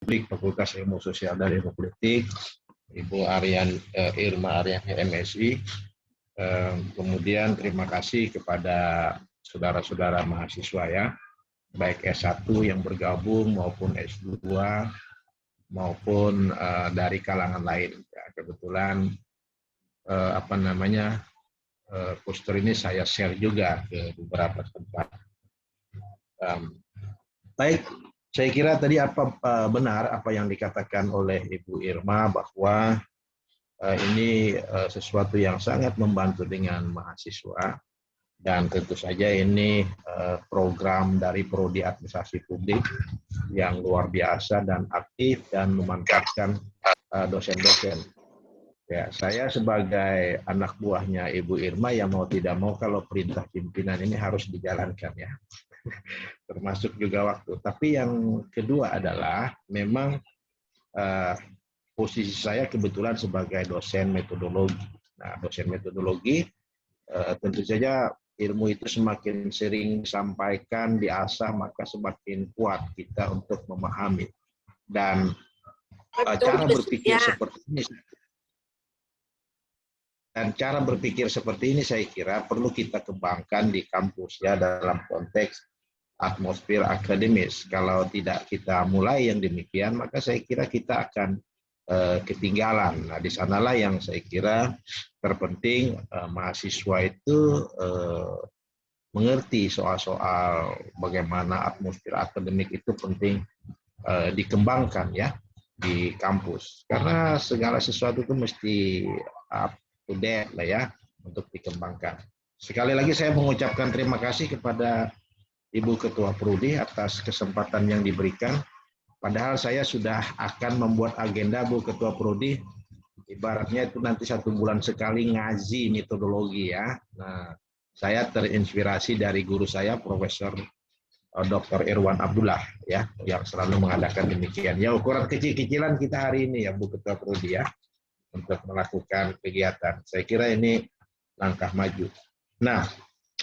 Fakultas Ilmu Sosial dan Ilmu Politik, Ibu Irma Aryani MSI. Kemudian terima kasih kepada saudara-saudara mahasiswa ya, baik S1 yang bergabung maupun S2 maupun dari kalangan lain. Ya, kebetulan poster ini saya share juga ke beberapa tempat. Baik, saya kira tadi benar apa yang dikatakan oleh Ibu Irma bahwa ini sesuatu yang sangat membantu dengan mahasiswa, dan tentu saja ini program dari Prodi Administrasi Publik yang luar biasa dan aktif dan memanfaatkan dosen-dosen. Ya, saya sebagai anak buahnya Ibu Irma yang mau tidak mau kalau perintah pimpinan ini harus dijalankan ya. Termasuk juga waktu. Tapi yang kedua adalah memang posisi saya kebetulan sebagai dosen metodologi. Nah, dosen metodologi tentu saja ilmu itu semakin sering disampaikan, diasah, maka semakin kuat kita untuk memahami. Dan cara berpikir seperti ini. Dan cara berpikir seperti ini saya kira perlu kita kembangkan di kampus ya, dalam konteks atmosfer akademis. Kalau tidak kita mulai yang demikian, maka saya kira kita akan ketinggalan. Nah, di sanalah yang saya kira terpenting mahasiswa itu mengerti soal-soal bagaimana atmosfer akademik itu penting dikembangkan ya di kampus. Karena segala sesuatu itu mesti up to date lah ya untuk dikembangkan. Sekali lagi saya mengucapkan terima kasih kepada Ibu Ketua Prodi atas kesempatan yang diberikan. Padahal saya sudah akan membuat agenda Bu Ketua Prodi, ibaratnya itu nanti 1 bulan sekali ngaji metodologi ya. Nah, saya terinspirasi dari guru saya Profesor Dr. Irwan Abdullah ya, yang selalu mengadakan demikian. Ya, ukuran kecil-kecilan kita hari ini ya Bu Ketua Prodi ya, untuk melakukan kegiatan. Saya kira ini langkah maju. Nah,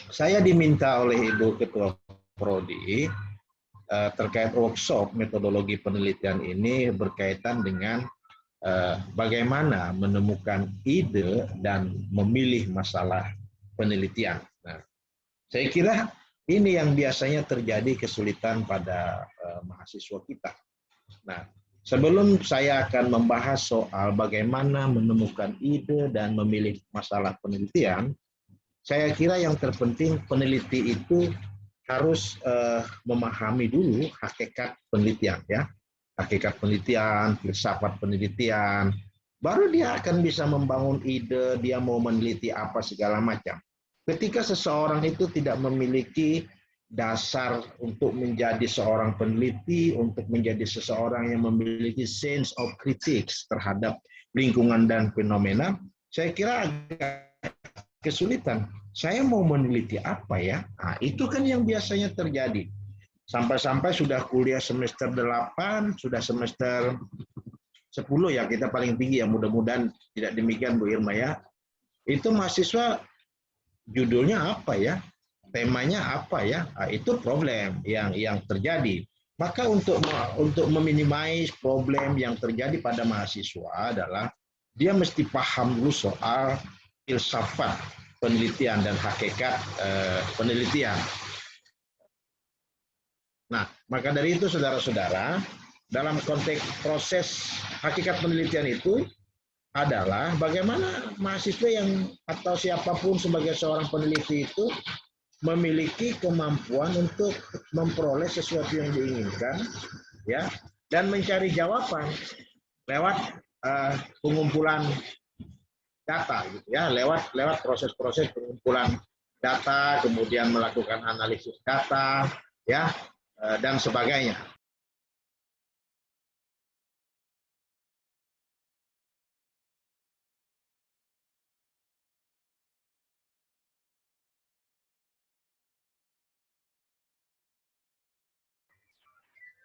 saya diminta oleh Ibu Ketua Prodi terkait workshop metodologi penelitian ini berkaitan dengan bagaimana menemukan ide dan memilih masalah penelitian. Nah, saya kira ini yang biasanya terjadi kesulitan pada mahasiswa kita. Nah, sebelum saya akan membahas soal bagaimana menemukan ide dan memilih masalah penelitian, saya kira yang terpenting peneliti itu harus memahami dulu hakikat penelitian ya. Hakikat penelitian, filsafat penelitian, baru dia akan bisa membangun ide, dia mau meneliti apa segala macam. Ketika seseorang itu tidak memiliki dasar untuk menjadi seorang peneliti, untuk menjadi seseorang yang memiliki sense of critics terhadap lingkungan dan fenomena, saya kira agak kesulitan. Saya mau meneliti apa ya? Nah, itu kan yang biasanya terjadi. Sampai-sampai sudah kuliah semester 8, sudah semester 10 ya, kita paling tinggi ya, mudah-mudahan tidak demikian Bu Irma ya. Itu mahasiswa judulnya apa ya? Temanya apa ya? Nah, itu problem yang terjadi. Maka untuk meminimais problem yang terjadi pada mahasiswa adalah dia mesti paham dulu soal filsafat penelitian dan hakikat penelitian. Nah, maka dari itu saudara-saudara, dalam konteks proses hakikat penelitian itu adalah bagaimana mahasiswa yang atau siapapun sebagai seorang peneliti itu memiliki kemampuan untuk memperoleh sesuatu yang diinginkan ya, dan mencari jawaban lewat pengumpulan data gitu ya, lewat proses-proses pengumpulan data, kemudian melakukan analisis data ya, dan sebagainya.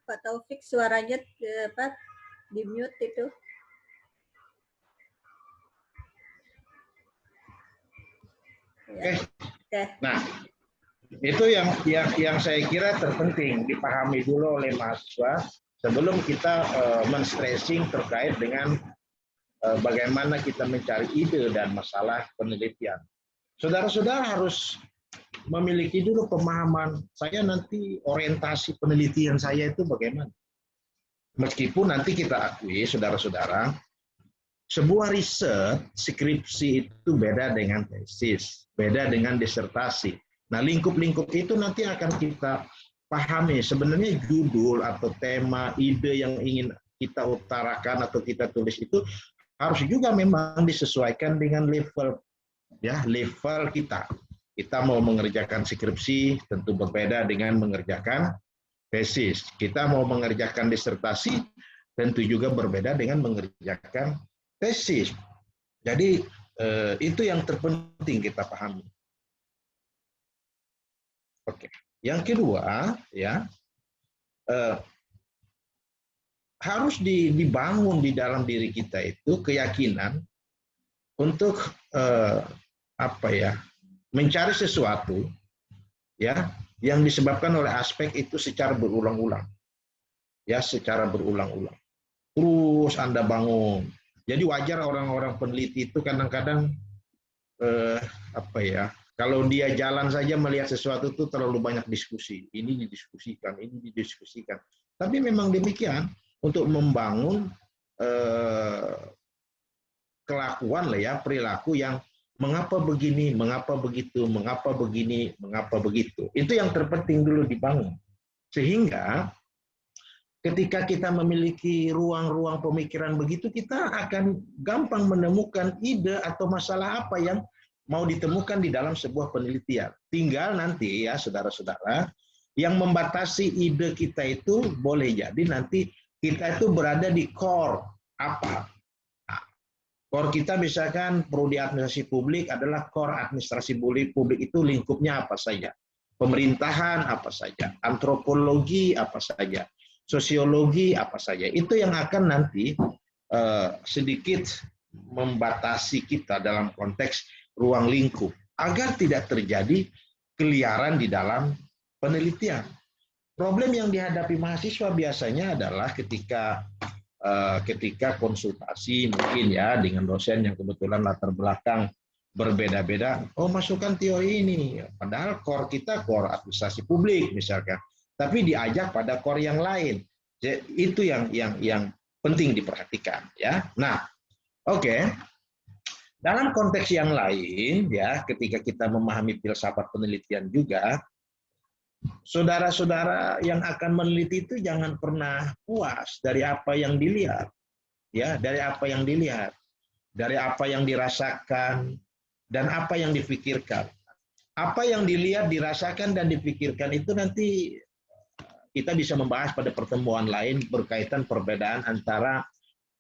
Pak Taufik suaranya di mute itu. Oke. Nah, itu yang saya kira terpenting dipahami dulu oleh mahasiswa sebelum kita men-stressing terkait dengan bagaimana kita mencari ide dan masalah penelitian. Saudara-saudara harus memiliki dulu pemahaman, saya nanti orientasi penelitian saya itu bagaimana. Meskipun nanti kita akui, saudara-saudara, sebuah riset, skripsi itu beda dengan tesis, beda dengan disertasi. Nah, lingkup-lingkup itu nanti akan kita pahami. Sebenarnya judul atau tema, ide yang ingin kita utarakan atau kita tulis itu harus juga memang disesuaikan dengan level, ya, level kita. Kita mau mengerjakan skripsi tentu berbeda dengan mengerjakan tesis. Kita mau mengerjakan disertasi tentu juga berbeda dengan mengerjakan tesis. Jadi itu yang terpenting kita pahami. Oke. Yang kedua, ya, harus dibangun di dalam diri kita itu keyakinan untuk mencari sesuatu, ya, yang disebabkan oleh aspek itu secara berulang-ulang, ya, secara berulang-ulang. Terus Anda bangun. Jadi wajar orang-orang peneliti itu kadang-kadang kalau dia jalan saja melihat sesuatu itu terlalu banyak diskusi. Ini didiskusikan, ini didiskusikan. Tapi memang demikian untuk membangun kelakuan lah, ya, perilaku yang mengapa begini, mengapa begitu, mengapa begini, mengapa begitu. Itu yang terpenting dulu dibangun. Sehingga ketika kita memiliki ruang-ruang pemikiran begitu, kita akan gampang menemukan ide atau masalah apa yang mau ditemukan di dalam sebuah penelitian. Tinggal nanti, ya, saudara-saudara, yang membatasi ide kita itu boleh jadi nanti kita itu berada di core apa. Core kita misalkan prodi administrasi publik adalah core administrasi publik itu lingkupnya apa saja. Pemerintahan apa saja, antropologi apa saja, sosiologi apa saja. Itu yang akan nanti sedikit membatasi kita dalam konteks ruang lingkup agar tidak terjadi keliaran di dalam penelitian. Problem yang dihadapi mahasiswa biasanya adalah ketika konsultasi mungkin, ya, dengan dosen yang kebetulan latar belakang berbeda-beda, oh masukkan teori ini, padahal core kita core administrasi publik misalkan, tapi diajak pada core yang lain. Itu yang penting diperhatikan, ya. Nah, oke. Dalam konteks yang lain, ya, ketika kita memahami filsafat penelitian juga, saudara-saudara yang akan meneliti itu jangan pernah puas dari apa yang dilihat, ya, dari apa yang dilihat, dari apa yang dirasakan dan apa yang dipikirkan. Apa yang dilihat, dirasakan dan dipikirkan itu nanti kita bisa membahas pada pertemuan lain berkaitan perbedaan antara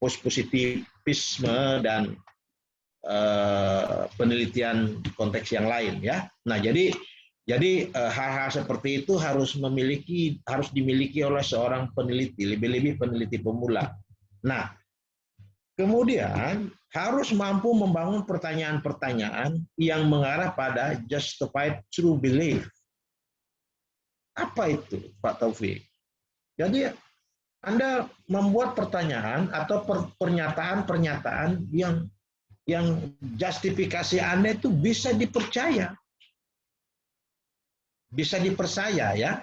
positivisme dan penelitian konteks yang lain, ya. Nah, jadi hal-hal seperti itu harus dimiliki oleh seorang peneliti, lebih-lebih peneliti pemula. Nah, kemudian harus mampu membangun pertanyaan-pertanyaan yang mengarah pada justified true belief. Apa itu, Pak Taufik? Jadi Anda membuat pertanyaan atau pernyataan-pernyataan yang justifikasi Anda itu bisa dipercaya. Bisa dipercaya, ya.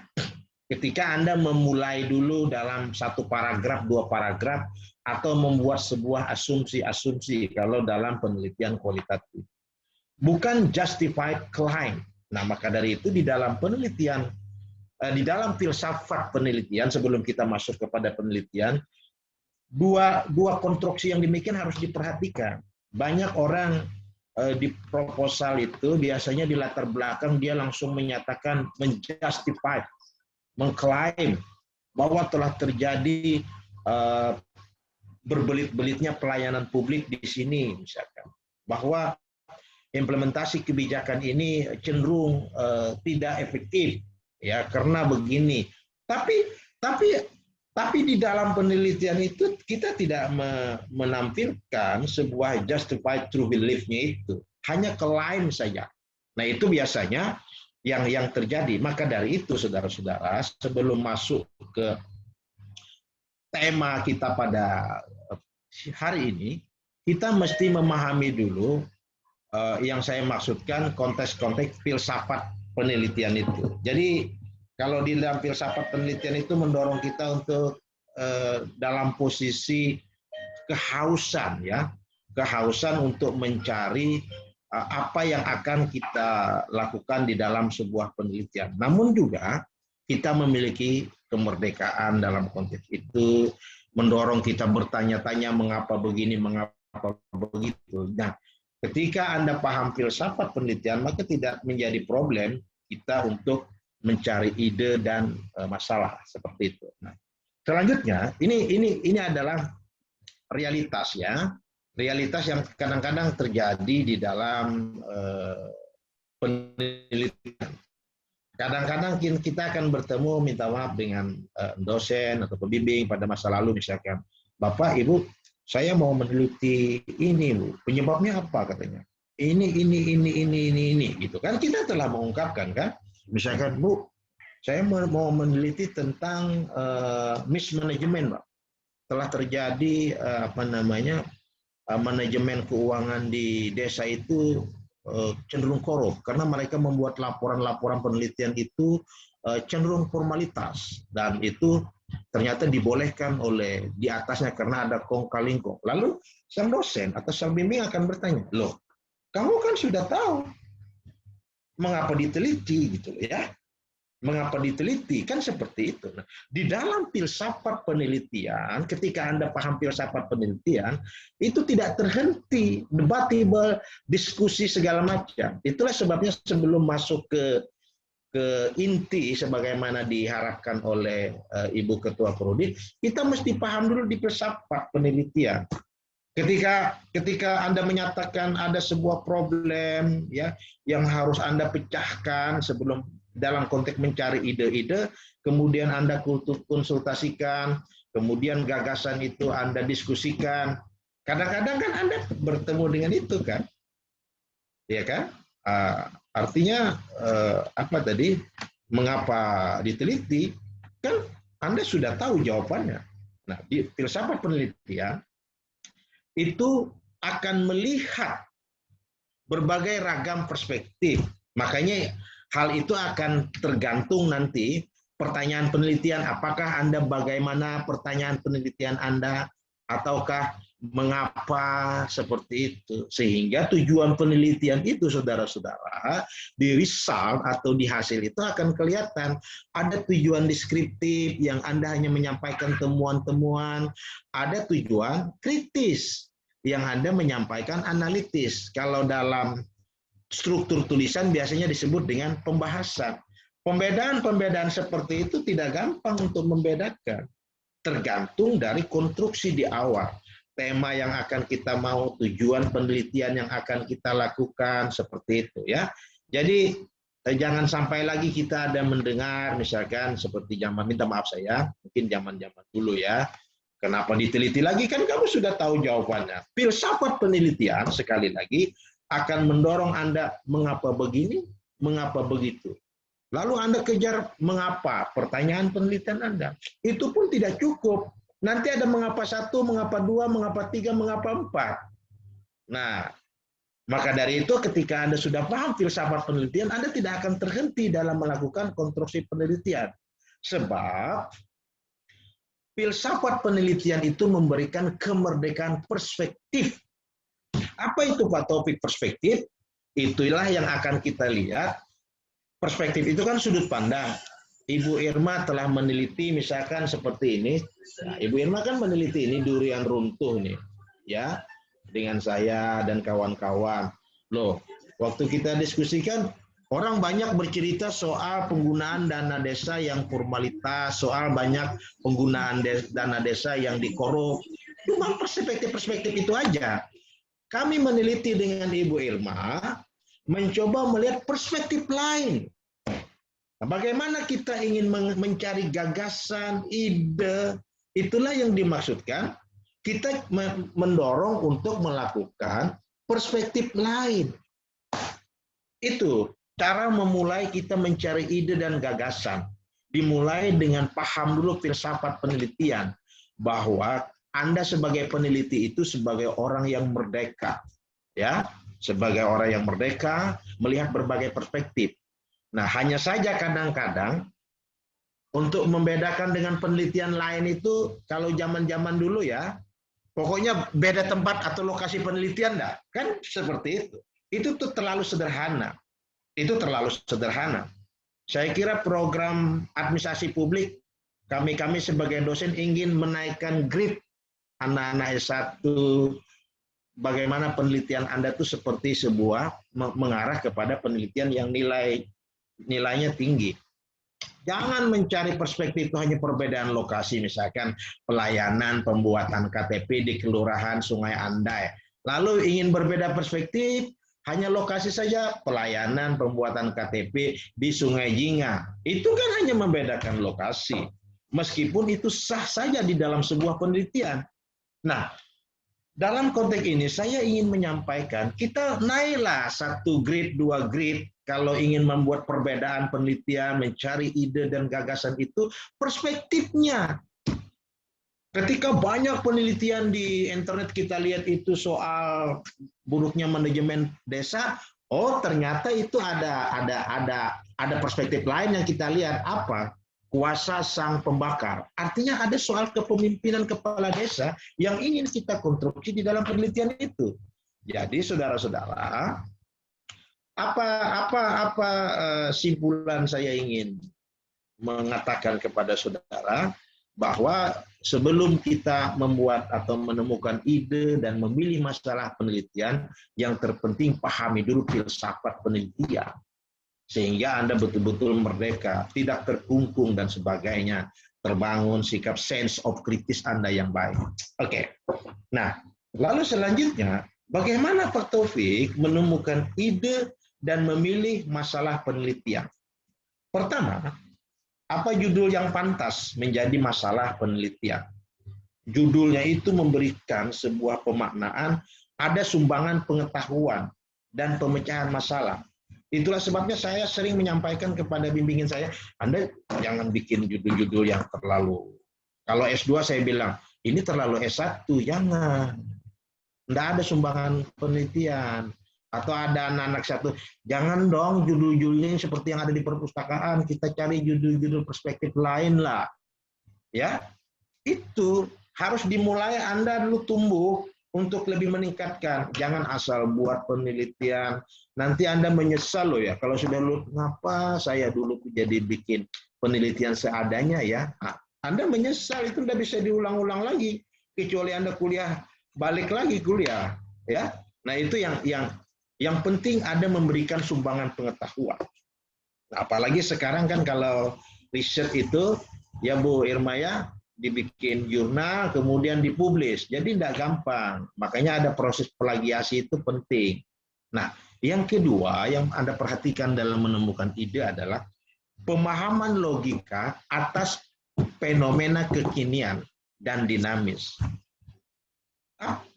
Ketika Anda memulai dulu dalam satu paragraf, dua paragraf, atau membuat sebuah asumsi-asumsi kalau dalam penelitian kualitatif. Bukan justified claim. Nah, maka dari itu di dalam penelitian, di dalam filsafat penelitian, sebelum kita masuk kepada penelitian, dua konstruksi yang demikian harus diperhatikan. Banyak orang di proposal itu biasanya di latar belakang dia langsung menyatakan, menjustify, mengklaim bahwa telah terjadi berbelit-belitnya pelayanan publik di sini, misalkan, bahwa implementasi kebijakan ini cenderung tidak efektif, ya, karena begini. Tapi di dalam penelitian itu kita tidak menampilkan sebuah justified true belief-nya itu, hanya klaim saja. Nah, itu biasanya yang terjadi. Maka dari itu, saudara-saudara, sebelum masuk ke tema kita pada hari ini, kita mesti memahami dulu yang saya maksudkan konteks-konteks filsafat penelitian itu. Jadi kalau di dalam filsafat penelitian itu mendorong kita untuk dalam posisi kehausan, ya, kehausan untuk mencari apa yang akan kita lakukan di dalam sebuah penelitian. Namun juga kita memiliki kemerdekaan dalam konteks itu, mendorong kita bertanya-tanya mengapa begini, mengapa begitu. Nah, ketika Anda paham filsafat penelitian, maka tidak menjadi problem kita untuk mencari ide dan masalah seperti itu. Nah, selanjutnya, ini adalah realitas, ya. Realitas yang kadang-kadang terjadi di dalam penelitian. Kadang-kadang kita akan bertemu, minta maaf, dengan dosen atau pembimbing pada masa lalu, misalkan, Bapak, Ibu, saya mau meneliti ini, Bu. Penyebabnya apa, katanya? Ini, gitu kan? Kita telah mengungkapkan, kan? Misalkan, Bu, saya mau meneliti tentang mismanagement, Pak. Telah terjadi manajemen keuangan di desa itu cenderung korup karena mereka membuat laporan-laporan penelitian itu cenderung formalitas, dan itu ternyata dibolehkan oleh di atasnya karena ada kong kali kong. Lalu sang dosen atau sang bimbing akan bertanya, loh, kamu kan sudah tahu mengapa diteliti, gitu ya? Mengapa diteliti? Kan seperti itu. Nah, di dalam filsafat penelitian, ketika Anda paham filsafat penelitian, itu tidak terhenti, debatable, diskusi segala macam. Itulah sebabnya sebelum masuk ke inti sebagaimana diharapkan oleh Ibu Ketua Prodi, kita mesti paham dulu di filsafat penelitian. Ketika Anda menyatakan ada sebuah problem, ya, yang harus Anda pecahkan sebelum dalam konteks mencari ide-ide, kemudian Anda konsultasikan, kemudian gagasan itu Anda diskusikan. Kadang-kadang kan Anda bertemu dengan itu, kan? Ya kan? Artinya apa tadi? Mengapa diteliti? Kan Anda sudah tahu jawabannya. Nah, di filsafat penelitian itu akan melihat berbagai ragam perspektif. Makanya hal itu akan tergantung nanti pertanyaan penelitian, apakah Anda bagaimana pertanyaan penelitian Anda, ataukah mengapa seperti itu. Sehingga tujuan penelitian itu, saudara-saudara, di result atau di hasil itu akan kelihatan. Ada tujuan deskriptif yang Anda hanya menyampaikan temuan-temuan, ada tujuan kritis yang Anda menyampaikan analitis. Kalau dalam struktur tulisan biasanya disebut dengan pembahasan. Pembedaan-pembedaan seperti itu tidak gampang untuk membedakan. Tergantung dari konstruksi di awal. Tema yang akan kita mau, tujuan penelitian yang akan kita lakukan, seperti itu, ya. Jadi jangan sampai lagi kita ada mendengar misalkan seperti zaman, minta maaf saya, mungkin zaman-zaman dulu, ya. Kenapa diteliti lagi? Kan kamu sudah tahu jawabannya. Filsafat penelitian, sekali lagi, akan mendorong Anda mengapa begini, mengapa begitu. Lalu Anda kejar mengapa, pertanyaan penelitian Anda. Itu pun tidak cukup. Nanti ada mengapa satu, mengapa dua, mengapa tiga, mengapa empat. Nah, maka dari itu ketika Anda sudah paham filsafat penelitian, Anda tidak akan terhenti dalam melakukan konstruksi penelitian. Sebab filsafat penelitian itu memberikan kemerdekaan perspektif. Apa itu, Pak Taufik, perspektif? Itulah yang akan kita lihat. Perspektif itu kan sudut pandang. Ibu Irma telah meneliti misalkan seperti ini. Nah, Ibu Irma kan meneliti ini durian runtuh nih, ya, dengan saya dan kawan-kawan. Loh, waktu kita diskusikan, orang banyak bercerita soal penggunaan dana desa yang formalitas, soal banyak penggunaan dana desa yang dikorup. Cuma perspektif-perspektif itu aja. Kami meneliti dengan Ibu Irma, mencoba melihat perspektif lain. Nah, bagaimana kita ingin mencari gagasan, ide, itulah yang dimaksudkan. Kita mendorong untuk melakukan perspektif lain. Itu cara memulai kita mencari ide dan gagasan. Dimulai dengan paham dulu filsafat penelitian. bahwa Anda sebagai peneliti itu sebagai orang yang merdeka, ya, sebagai orang yang merdeka melihat berbagai perspektif. Nah, hanya saja kadang-kadang untuk membedakan dengan penelitian lain itu, kalau zaman-zaman dulu ya, pokoknya beda tempat atau lokasi penelitian enggak, kan seperti itu. Itu tuh terlalu sederhana. Itu terlalu sederhana. Saya kira program administrasi publik, kami sebagai dosen ingin menaikkan grade anak-anak S1, bagaimana penelitian Anda itu seperti sebuah mengarah kepada penelitian yang nilainya tinggi. Jangan mencari perspektif itu hanya perbedaan lokasi, misalkan pelayanan pembuatan KTP di Kelurahan Sungai Andai. Lalu ingin berbeda perspektif, hanya lokasi saja pelayanan pembuatan KTP di Sungai Jinga. Itu kan hanya membedakan lokasi. Meskipun itu sah saja di dalam sebuah penelitian. Nah, dalam konteks ini saya ingin menyampaikan, kita naiklah 1 grade, 2 grade, kalau ingin membuat perbedaan penelitian, mencari ide dan gagasan itu, perspektifnya. Ketika banyak penelitian di internet kita lihat itu soal buruknya manajemen desa, oh ternyata itu ada perspektif lain yang kita lihat, apa? Kuasa sang pembakar. Artinya ada soal kepemimpinan kepala desa yang ingin kita konstruksi di dalam penelitian itu. Jadi saudara-saudara, apa simpulan saya ingin mengatakan kepada saudara, bahwa sebelum kita membuat atau menemukan ide dan memilih masalah penelitian, yang terpenting pahami dulu filsafat penelitian. Sehingga Anda betul-betul merdeka, tidak terkungkung dan sebagainya, terbangun sikap sense of kritis Anda yang baik. Oke. Nah, lalu selanjutnya, bagaimana Pak Taufik menemukan ide dan memilih masalah penelitian? Pertama, apa judul yang pantas menjadi masalah penelitian? Judulnya itu memberikan sebuah pemaknaan, ada sumbangan pengetahuan dan pemecahan masalah. Itulah sebabnya saya sering menyampaikan kepada bimbingan saya, Anda jangan bikin judul-judul yang terlalu, kalau S2 saya bilang, ini terlalu S1, jangan. Tidak ada sumbangan penelitian. Atau ada anak-anak satu, jangan dong judul-judulnya seperti yang ada di perpustakaan, kita cari judul-judul perspektif lain lah. Ya, itu harus dimulai Anda dulu tumbuh untuk lebih meningkatkan. Jangan asal buat penelitian, nanti Anda menyesal loh ya, kalau sudah lu, ngapa saya dulu jadi bikin penelitian seadanya ya. Nah, Anda menyesal, itu tidak bisa diulang-ulang lagi, kecuali Anda kuliah, balik lagi kuliah. Ya, nah itu yang penting Anda memberikan sumbangan pengetahuan. Nah, apalagi sekarang kan kalau riset itu, ya Bu Irma ya, dibikin jurnal, kemudian dipublish. Jadi tidak gampang. Makanya ada proses plagiasi itu penting. Nah, yang kedua yang Anda perhatikan dalam menemukan ide adalah pemahaman logika atas fenomena kekinian dan dinamis.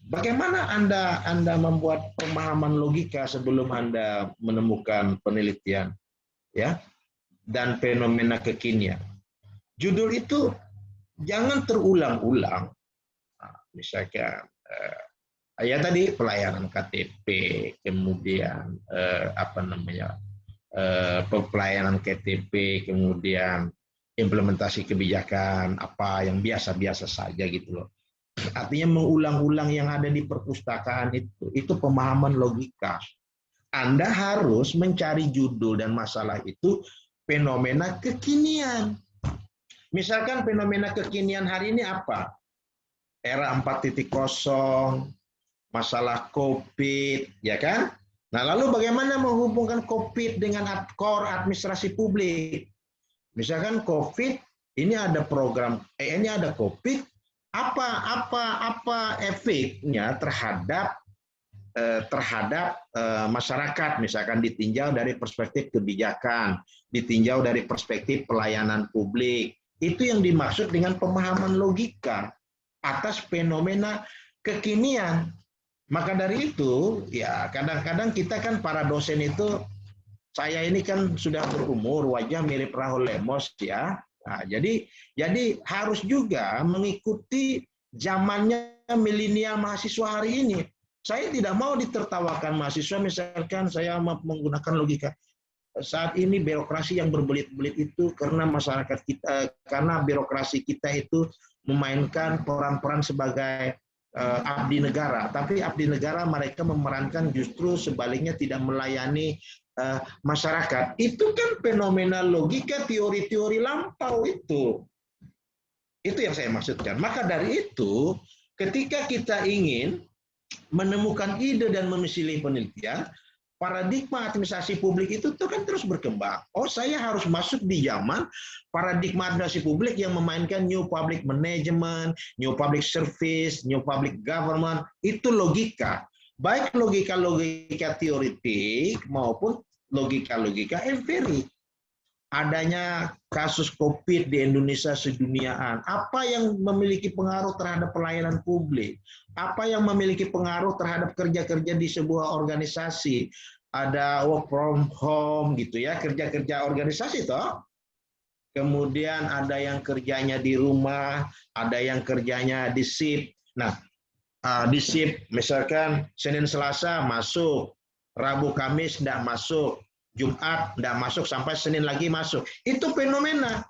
Bagaimana Anda membuat pemahaman logika sebelum Anda menemukan penelitian, ya, dan fenomena kekinian? Judul itu jangan terulang-ulang. Misalkan ya tadi pelayanan KTP, kemudian pelayanan KTP, kemudian implementasi kebijakan apa yang biasa-biasa saja gitu loh. Artinya mengulang-ulang yang ada di perpustakaan itu pemahaman logika. Anda harus mencari judul dan masalah itu fenomena kekinian. Misalkan fenomena kekinian hari ini apa? Era 4.0, masalah COVID, ya kan? Nah, lalu bagaimana menghubungkan COVID dengan core administrasi publik? Misalkan COVID, ini ada program, ini ada COVID, apa efeknya terhadap masyarakat, misalkan ditinjau dari perspektif kebijakan, ditinjau dari perspektif pelayanan publik. Itu yang dimaksud dengan pemahaman logika atas fenomena kekinian. Maka dari itu, ya kadang-kadang kita kan para dosen itu, saya ini kan sudah berumur, wajah mirip Rahul Lemos ya, Nah, jadi harus juga mengikuti zamannya milenial mahasiswa hari ini. Saya tidak mau ditertawakan mahasiswa, misalkan saya menggunakan logika. Saat ini birokrasi yang berbelit-belit itu karena masyarakat kita, karena birokrasi kita itu memainkan peran-peran sebagai abdi negara. Tapi abdi negara mereka memerankan justru sebaliknya tidak melayani masyarakat. Itu kan fenomena logika teori-teori lampau itu. Itu yang saya maksudkan. Maka dari itu, ketika kita ingin menemukan ide dan memilih penelitian, paradigma administrasi publik itu tuh kan terus berkembang. Oh, saya harus masuk di zaman paradigma administrasi publik yang memainkan new public management, new public service, new public government. Itu logika. Baik logika-logika teoritik maupun logika-logika empirik. Adanya kasus COVID di Indonesia seduniaan, apa yang memiliki pengaruh terhadap pelayanan publik, apa yang memiliki pengaruh terhadap kerja-kerja di sebuah organisasi, ada work from home gitu ya, kerja-kerja organisasi toh. Kemudian ada yang kerjanya di rumah, ada yang kerjanya di shift. Nah, di shift misalkan Senin Selasa masuk, Rabu Kamis tidak masuk, Jumat tidak masuk, sampai Senin lagi masuk. Itu fenomena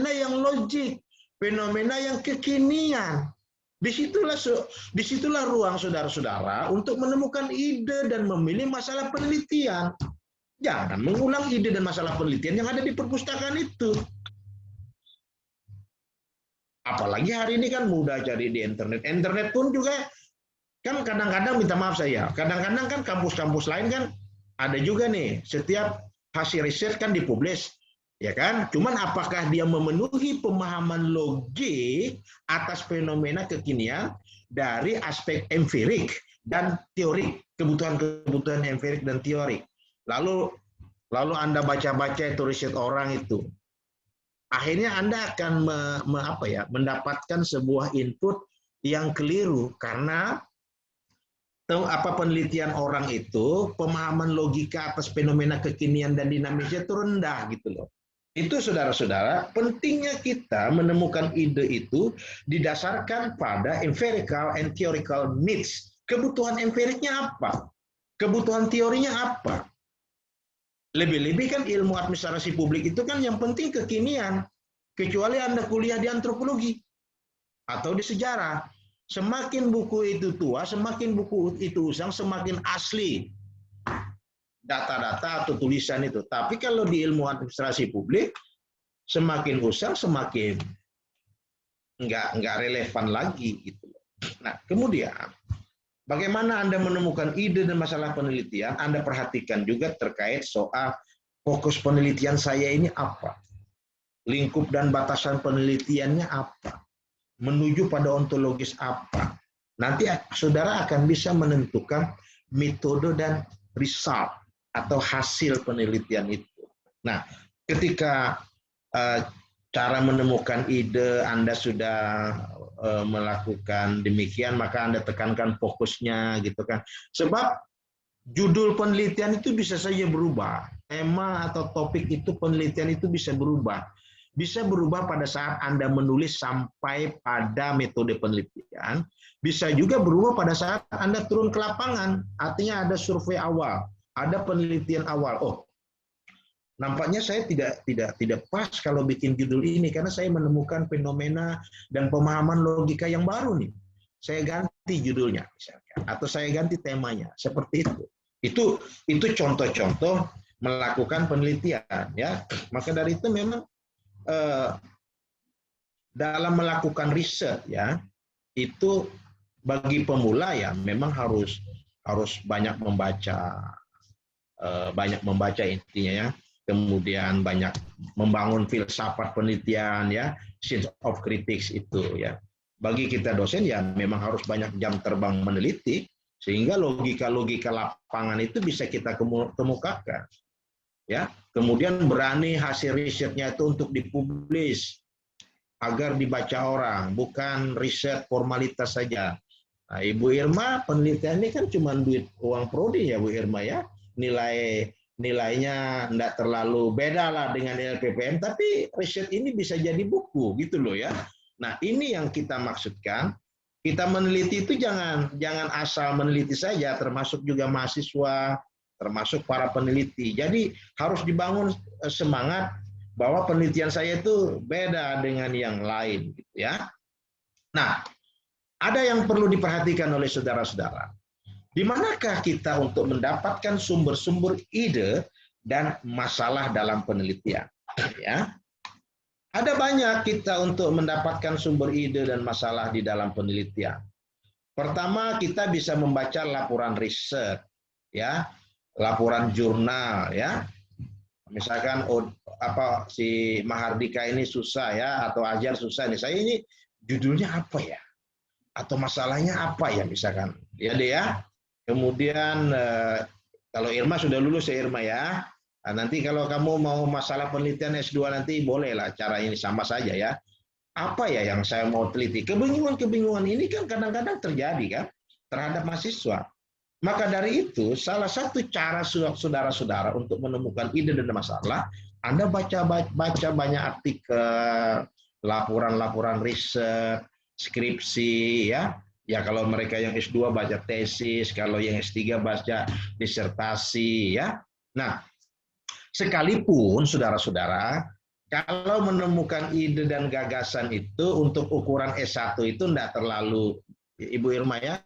yang logik, fenomena yang kekinian. Disitulah ruang saudara-saudara untuk menemukan ide dan memilih masalah penelitian. Jangan mengulang ide dan masalah penelitian yang ada di perpustakaan itu. Apalagi hari ini kan mudah cari di internet. Internet pun juga kan kadang-kadang, minta maaf saya, kadang-kadang kan kampus-kampus lain kan ada juga nih, setiap hasil riset kan dipublis, ya kan? Cuman apakah dia memenuhi pemahaman logik atas fenomena kekinian dari aspek empirik dan teorik, kebutuhan empirik dan teorik. Lalu Anda baca-baca itu riset orang itu, akhirnya Anda akan mendapatkan sebuah input yang keliru karena penelitian orang itu, pemahaman logika atas fenomena kekinian dan dinamisnya itu rendah gitu loh. Itu saudara-saudara, pentingnya kita menemukan ide itu didasarkan pada empirical and theoretical needs. Kebutuhan empiriknya apa? Kebutuhan teorinya apa? Lebih-lebih kan ilmu administrasi publik itu kan yang penting kekinian. Kecuali Anda kuliah di antropologi atau di sejarah. Semakin buku itu tua, semakin buku itu usang, semakin asli data-data atau tulisan itu. Tapi kalau di ilmu administrasi publik, semakin usang, semakin nggak relevan lagi gitu. Nah, kemudian bagaimana Anda menemukan ide dan masalah penelitian? Anda perhatikan juga terkait soal fokus penelitian saya ini apa, lingkup dan batasan penelitiannya apa, menuju pada ontologis apa. Nanti saudara akan bisa menentukan metode dan result atau hasil penelitian itu. Nah, ketika cara menemukan ide Anda sudah melakukan demikian, maka Anda tekankan fokusnya gitu kan. Sebab judul penelitian itu bisa saja berubah. Tema atau topik itu penelitian itu bisa berubah. Bisa berubah pada saat Anda menulis sampai pada metode penelitian, bisa juga berubah pada saat Anda turun ke lapangan, artinya ada survei awal, ada penelitian awal. Oh, nampaknya saya tidak pas kalau bikin judul ini karena saya menemukan fenomena dan pemahaman logika yang baru nih. Saya ganti judulnya misalkan, atau saya ganti temanya, seperti itu. Itu contoh-contoh melakukan penelitian ya. Maka dari itu memang dalam melakukan riset ya, itu bagi pemula ya memang harus banyak membaca intinya ya, kemudian banyak membangun filsafat penelitian ya, sense of critics itu ya. Bagi kita dosen ya memang harus banyak jam terbang meneliti sehingga logika-logika lapangan itu bisa kita kemukakan. Ya, kemudian berani hasil risetnya itu untuk dipublis agar dibaca orang, bukan riset formalitas saja. Nah, Ibu Irma penelitian ini kan cuma duit uang prodi ya Bu Irma ya, nilai nilainya tidak terlalu beda lah dengan LPPM, tapi riset ini bisa jadi buku gitu loh ya. Nah ini yang kita maksudkan, kita meneliti itu jangan asal meneliti saja, termasuk juga mahasiswa, termasuk para peneliti. Jadi harus dibangun semangat bahwa penelitian saya itu beda dengan yang lain gitu ya. Nah, ada yang perlu diperhatikan oleh saudara-saudara. Di manakah kita untuk mendapatkan sumber-sumber ide dan masalah dalam penelitian? Ya, ada banyak kita untuk mendapatkan sumber ide dan masalah di dalam penelitian. Pertama, kita bisa membaca laporan riset, ya, laporan jurnal, ya. Misalkan si Mahardika ini susah ya, atau Ajar susah nih. Saya ini judulnya apa ya? Atau masalahnya apa ya misalkan. Ya deh ya. Kemudian kalau Irma sudah lulus ya Irma ya. Nah, nanti kalau kamu mau masalah penelitian S2 nanti bolehlah cara ini sama saja ya. Apa ya yang saya mau teliti? Kebingungan ini kan kadang-kadang terjadi kan terhadap mahasiswa. Maka dari itu salah satu cara saudara-saudara untuk menemukan ide dan masalah, Anda baca banyak artikel, laporan-laporan riset, skripsi ya. Ya kalau mereka yang S2 baca tesis, kalau yang S3 baca disertasi ya. Nah, sekalipun saudara-saudara, kalau menemukan ide dan gagasan itu untuk ukuran S1 itu tidak terlalu, Ibu Irma ya,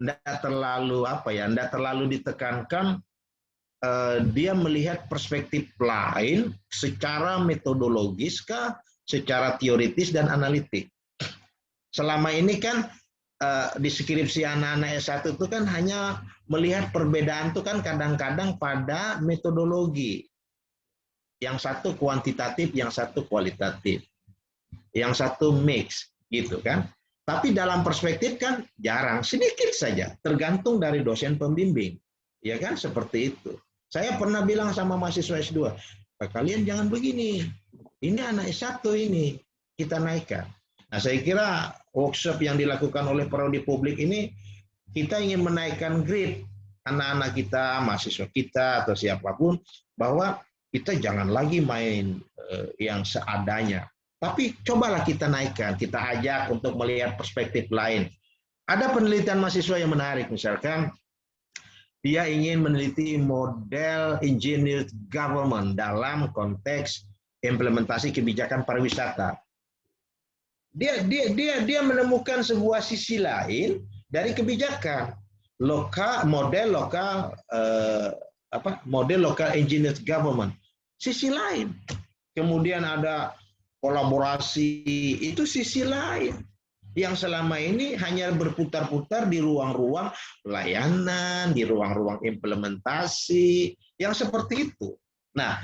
tidak terlalu tidak terlalu ditekankan. Dia melihat perspektif lain secara metodologis kah, secara teoritis dan analitik. Selama ini kan di skripsi anak-anak S1 itu kan hanya melihat perbedaan itu kan kadang-kadang pada metodologi. Yang satu kuantitatif, yang satu kualitatif. Yang satu mix, gitu kan. Tapi dalam perspektif kan jarang, sedikit saja, tergantung dari dosen pembimbing. Ya kan, seperti itu. Saya pernah bilang sama mahasiswa S2, kalian jangan begini. Ini anak S1 ini, kita naikkan. Nah, saya kira workshop yang dilakukan oleh prodi publik ini, kita ingin menaikkan grade anak-anak kita, mahasiswa kita, atau siapapun, bahwa kita jangan lagi main yang seadanya. Tapi cobalah kita naikkan, kita ajak untuk melihat perspektif lain. Ada penelitian mahasiswa yang menarik, misalkan dia ingin meneliti model engineered government dalam konteks implementasi kebijakan pariwisata. Dia menemukan sebuah sisi lain dari kebijakan model lokal engineered government, sisi lain. Kemudian ada kolaborasi, itu sisi lain yang selama ini hanya berputar-putar di ruang-ruang layanan, di ruang-ruang implementasi yang seperti itu. Nah,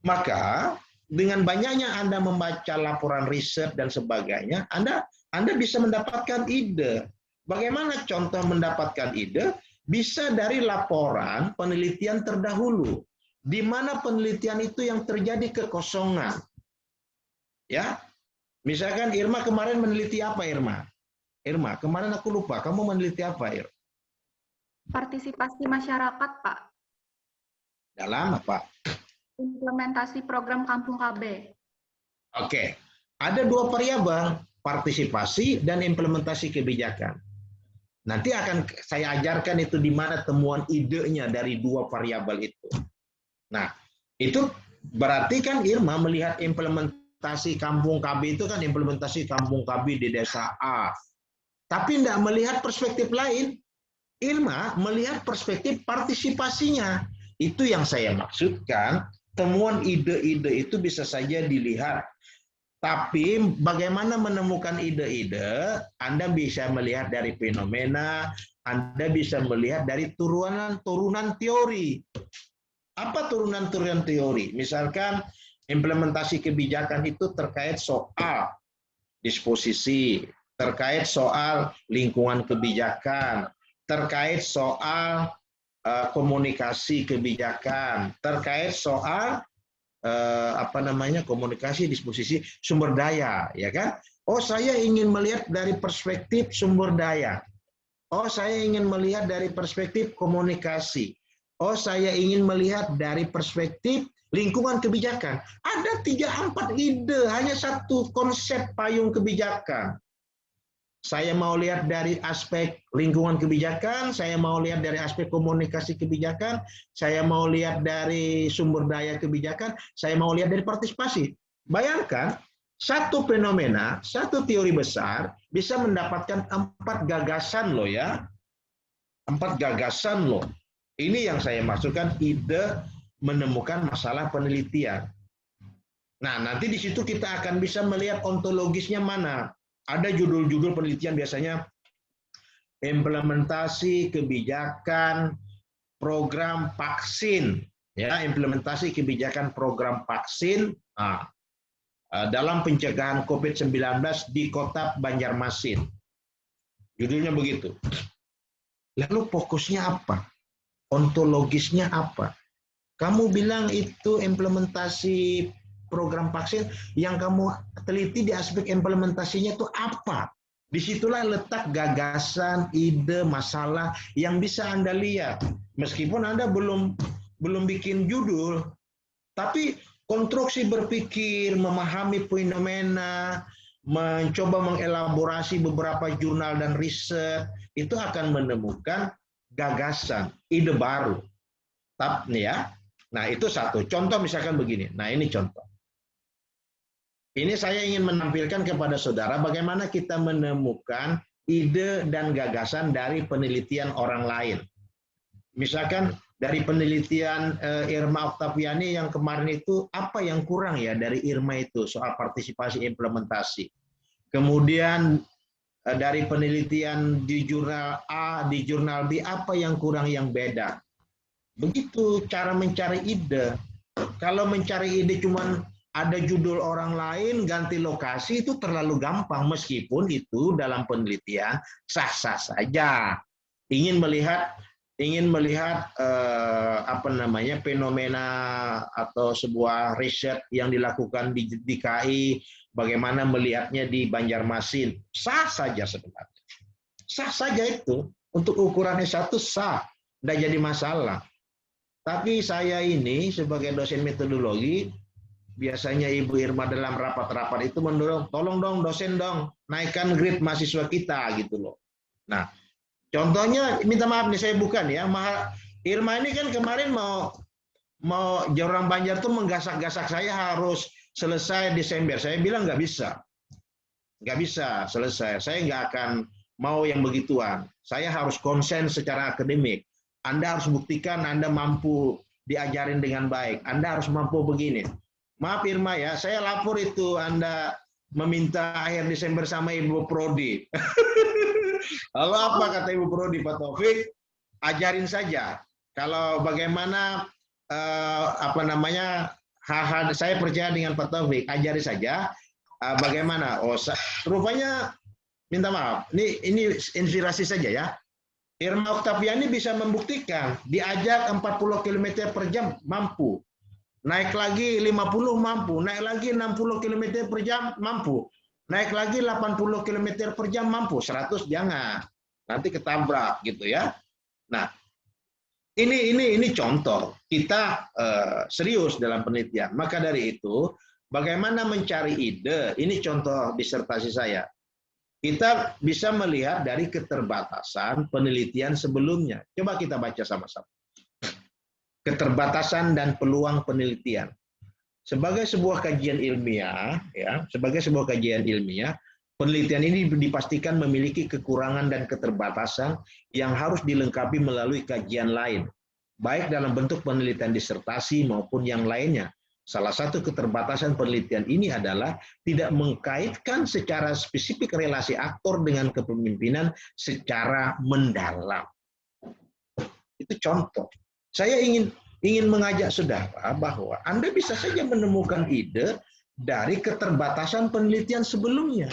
maka dengan banyaknya Anda membaca laporan riset dan sebagainya, Anda bisa mendapatkan ide. Bagaimana contoh mendapatkan ide? Bisa dari laporan penelitian terdahulu, di mana penelitian itu yang terjadi kekosongan. Ya, misalkan Irma kemarin meneliti apa, Irma? Irma, kemarin aku lupa, kamu meneliti apa, Ir? Partisipasi masyarakat, Pak. Dalam apa? Implementasi program Kampung KB. Oke, ada dua variabel, partisipasi dan implementasi kebijakan. Nanti akan saya ajarkan itu di mana temuan idenya dari dua variabel itu. Nah, itu berarti kan Irma melihat implementasi Kampung KB itu kan implementasi Kampung KB di desa A. Tapi tidak melihat perspektif lain. Irma melihat perspektif partisipasinya. Itu yang saya maksudkan. Temuan ide-ide itu bisa saja dilihat. Tapi bagaimana menemukan ide-ide, Anda bisa melihat dari fenomena, Anda bisa melihat dari turunan teori. Apa turunan-turunan teori? Misalkan implementasi kebijakan itu terkait soal disposisi, terkait soal lingkungan kebijakan, terkait soal komunikasi kebijakan, terkait soal komunikasi disposisi sumber daya, ya kan? Oh, saya ingin melihat dari perspektif sumber daya. Oh, saya ingin melihat dari perspektif komunikasi. Oh, saya ingin melihat dari perspektif lingkungan kebijakan. Ada 3-4 ide, hanya satu konsep payung kebijakan. Saya mau lihat dari aspek lingkungan kebijakan, saya mau lihat dari aspek komunikasi kebijakan, saya mau lihat dari sumber daya kebijakan, saya mau lihat dari partisipasi. Bayangkan, satu fenomena, satu teori besar bisa mendapatkan 4 gagasan loh ya. 4 gagasan loh. Ini yang saya maksudkan ide menemukan masalah penelitian. Nah, nanti di situ kita akan bisa melihat ontologisnya mana. Ada judul-judul penelitian biasanya implementasi kebijakan program vaksin, ya, implementasi kebijakan program vaksin dalam pencegahan COVID-19 di Kota Banjarmasin. Judulnya begitu. Lalu fokusnya apa? Ontologisnya apa? Kamu bilang itu implementasi program vaksin, yang kamu teliti di aspek implementasinya itu apa? Disitulah letak gagasan, ide, masalah yang bisa Anda lihat. Meskipun Anda belum bikin judul, tapi konstruksi berpikir, memahami fenomena, mencoba mengelaborasi beberapa jurnal dan riset, itu akan menemukan gagasan, ide baru. Tapi ya, nah itu satu. Contoh misalkan begini. Nah ini contoh. Ini saya ingin menampilkan kepada saudara bagaimana kita menemukan ide dan gagasan dari penelitian orang lain. Misalkan dari penelitian Irma Oktaviani yang kemarin itu, apa yang kurang ya dari Irma itu soal partisipasi implementasi. Kemudian dari penelitian di jurnal A, di jurnal B, apa yang kurang, yang beda. Begitu cara mencari ide. Kalau mencari ide cuman ada judul orang lain, ganti lokasi, itu terlalu gampang. Meskipun itu dalam penelitian sah-sah saja. Ingin melihat fenomena atau sebuah riset yang dilakukan di DKI, bagaimana melihatnya di Banjarmasin, sah saja sebenarnya. Sah saja itu. Untuk ukuran S1 sah, tidak jadi masalah. Tapi saya ini sebagai dosen metodologi, biasanya Ibu Irma dalam rapat-rapat itu mendorong, tolong dong dosen dong, naikkan grade mahasiswa kita gitu loh. Nah, contohnya, minta maaf nih saya bukan ya, Irma ini kan kemarin mau orang Banjar tuh menggasak-gasak saya harus selesai Desember. Saya bilang nggak bisa selesai. Saya nggak akan mau yang begituan. Saya harus konsen secara akademik. Anda harus buktikan Anda mampu diajarin dengan baik. Anda harus mampu begini. Maaf Irma ya, saya lapor itu Anda meminta akhir Desember sama Ibu Prodi. Lalu apa kata Ibu Prodi, Pak Taufik? Ajarin saja. Kalau bagaimana hal-hal, saya percaya dengan Pak Taufik, ajari saja bagaimana. Oh, rupanya minta maaf. Ini inspirasi saja ya. Irma Oktaviani bisa membuktikan diajak 40 km per jam mampu. Naik lagi 50 mampu, naik lagi 60 km per jam mampu, naik lagi 80 km per jam mampu, 100 jangan, nanti ketabrak gitu ya. Nah, ini contoh kita serius dalam penelitian. Maka dari itu, bagaimana mencari ide? Ini contoh disertasi saya. Kita bisa melihat dari keterbatasan penelitian sebelumnya. Coba kita baca sama-sama. Keterbatasan dan peluang penelitian. Sebagai sebuah kajian ilmiah, penelitian ini dipastikan memiliki kekurangan dan keterbatasan yang harus dilengkapi melalui kajian lain, baik dalam bentuk penelitian disertasi maupun yang lainnya. Salah satu keterbatasan penelitian ini adalah tidak mengkaitkan secara spesifik relasi aktor dengan kepemimpinan secara mendalam. Itu contoh. Saya ingin mengajak saudara bahwa Anda bisa saja menemukan ide dari keterbatasan penelitian sebelumnya.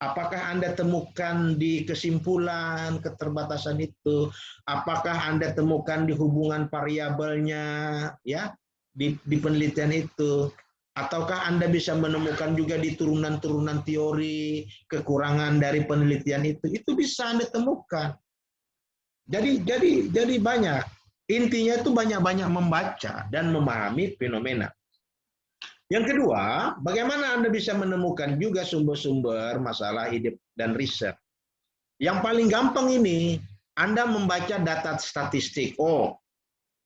Apakah Anda temukan di kesimpulan keterbatasan itu? Apakah Anda temukan di hubungan variabelnya, ya, di penelitian itu? Ataukah Anda bisa menemukan juga di turunan-turunan teori kekurangan dari penelitian itu? Itu bisa Anda temukan. Jadi banyak. Intinya itu banyak-banyak membaca dan memahami fenomena. Yang kedua, bagaimana Anda bisa menemukan juga sumber-sumber masalah ide dan riset. Yang paling gampang ini, Anda membaca data statistik. Oh,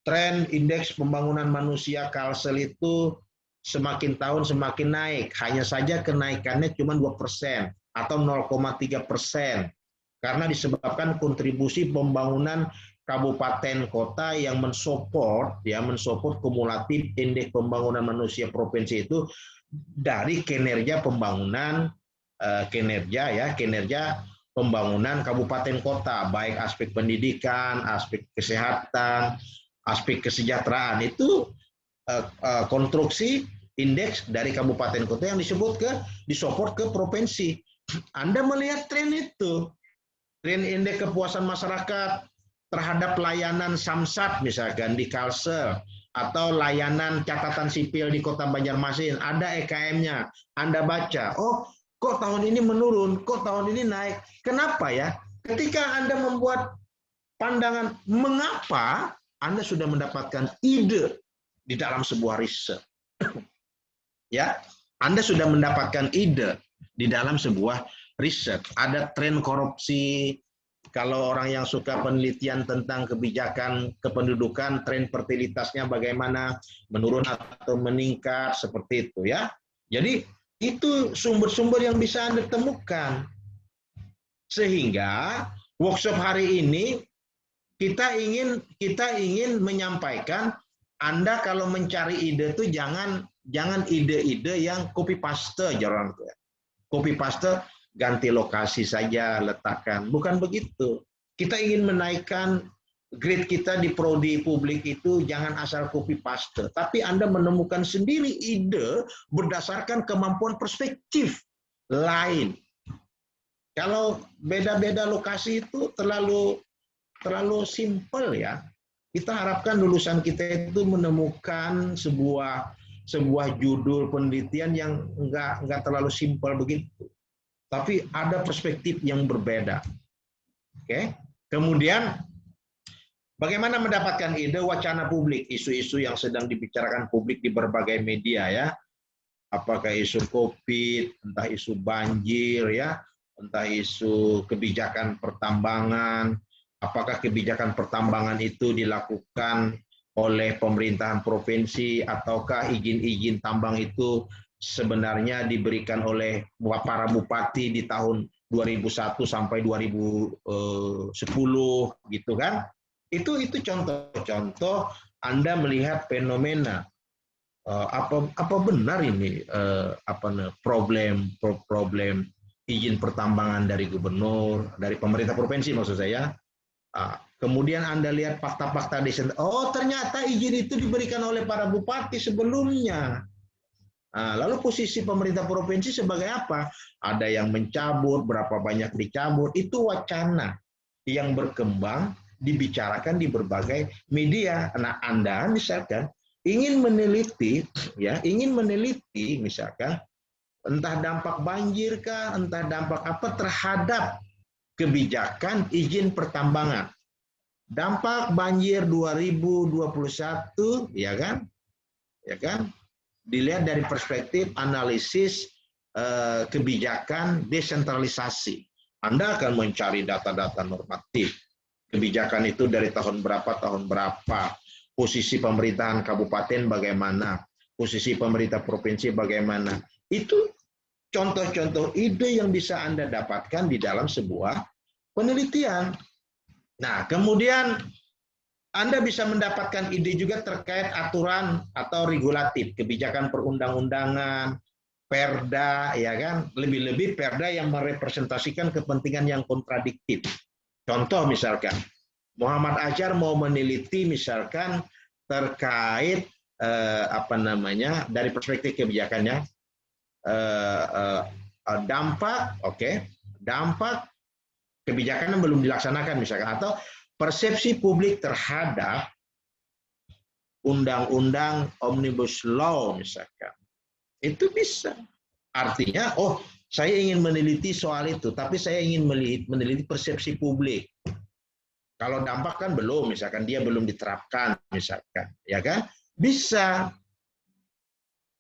tren indeks pembangunan manusia Kalsel itu semakin tahun semakin naik. Hanya saja kenaikannya cuma 2% atau 0,3%. Karena disebabkan kontribusi pembangunan kabupaten kota yang mensupport kumulatif indeks pembangunan manusia provinsi itu dari kinerja pembangunan kinerja pembangunan kabupaten kota, baik aspek pendidikan, aspek kesehatan, aspek kesejahteraan, itu konstruksi indeks dari kabupaten kota yang disupport ke provinsi. Anda melihat tren itu, tren indeks kepuasan masyarakat terhadap layanan Samsat misalkan di Kalsel, atau layanan catatan sipil di Kota Banjarmasin, ada EKM-nya. Anda baca, oh kok tahun ini menurun, kok tahun ini naik. Kenapa ya? Ketika Anda membuat pandangan mengapa, Anda sudah mendapatkan ide di dalam sebuah riset. Ya, Anda sudah mendapatkan ide di dalam sebuah riset. Ada tren korupsi. Kalau orang yang suka penelitian tentang kebijakan kependudukan, tren fertilitasnya bagaimana, menurun atau meningkat, seperti itu ya. Jadi itu sumber-sumber yang bisa Anda temukan. Sehingga workshop hari ini kita ingin menyampaikan, Anda kalau mencari ide itu jangan ide-ide yang copy paste, jangan copy paste, ganti lokasi saja letakkan. Bukan begitu. Kita ingin menaikkan grade kita di prodi publik itu jangan asal copy paste, tapi Anda menemukan sendiri ide berdasarkan kemampuan perspektif lain. Kalau beda-beda lokasi itu terlalu simpel ya. Kita harapkan lulusan kita itu menemukan sebuah judul penelitian yang enggak terlalu simpel begitu. Tapi ada perspektif yang berbeda. Oke. Kemudian bagaimana mendapatkan ide wacana publik, isu-isu yang sedang dibicarakan publik di berbagai media ya. Apakah isu Covid, entah isu banjir ya, entah isu kebijakan pertambangan, apakah kebijakan pertambangan itu dilakukan oleh pemerintahan provinsi ataukah izin-izin tambang itu sebenarnya diberikan oleh para bupati di tahun 2001 sampai 2010 gitu kan. Itu contoh-contoh Anda melihat fenomena apa benar ini problem izin pertambangan dari gubernur, dari pemerintah provinsi maksud saya. Kemudian Anda lihat fakta-fakta di sana. Oh, ternyata izin itu diberikan oleh para bupati sebelumnya. Lalu posisi pemerintah provinsi sebagai apa? Ada yang mencabut, berapa banyak dicabut. Itu wacana yang berkembang, dibicarakan di berbagai media. Nah, Anda misalkan ingin meneliti misalkan entah dampak banjir kah, entah dampak apa terhadap kebijakan izin pertambangan. Dampak banjir 2021 ya kan? Dilihat dari perspektif analisis kebijakan desentralisasi. Anda akan mencari data-data normatif. Kebijakan itu dari tahun berapa, posisi pemerintahan kabupaten bagaimana, posisi pemerintah provinsi bagaimana. Itu contoh-contoh ide yang bisa Anda dapatkan di dalam sebuah penelitian. Nah, kemudian Anda bisa mendapatkan ide juga terkait aturan atau regulatif, kebijakan perundang-undangan, perda, ya kan? Lebih-lebih perda yang merepresentasikan kepentingan yang kontradiktif. Contoh misalkan, Muhammad Acar mau meneliti misalkan terkait dari perspektif kebijakannya, dampak kebijakan yang belum dilaksanakan misalkan, atau persepsi publik terhadap undang-undang omnibus law misalkan. Itu bisa. Artinya, oh saya ingin meneliti soal itu, tapi saya ingin meneliti persepsi publik. Kalau dampak kan belum, misalkan dia belum diterapkan, misalkan, ya kan? Bisa,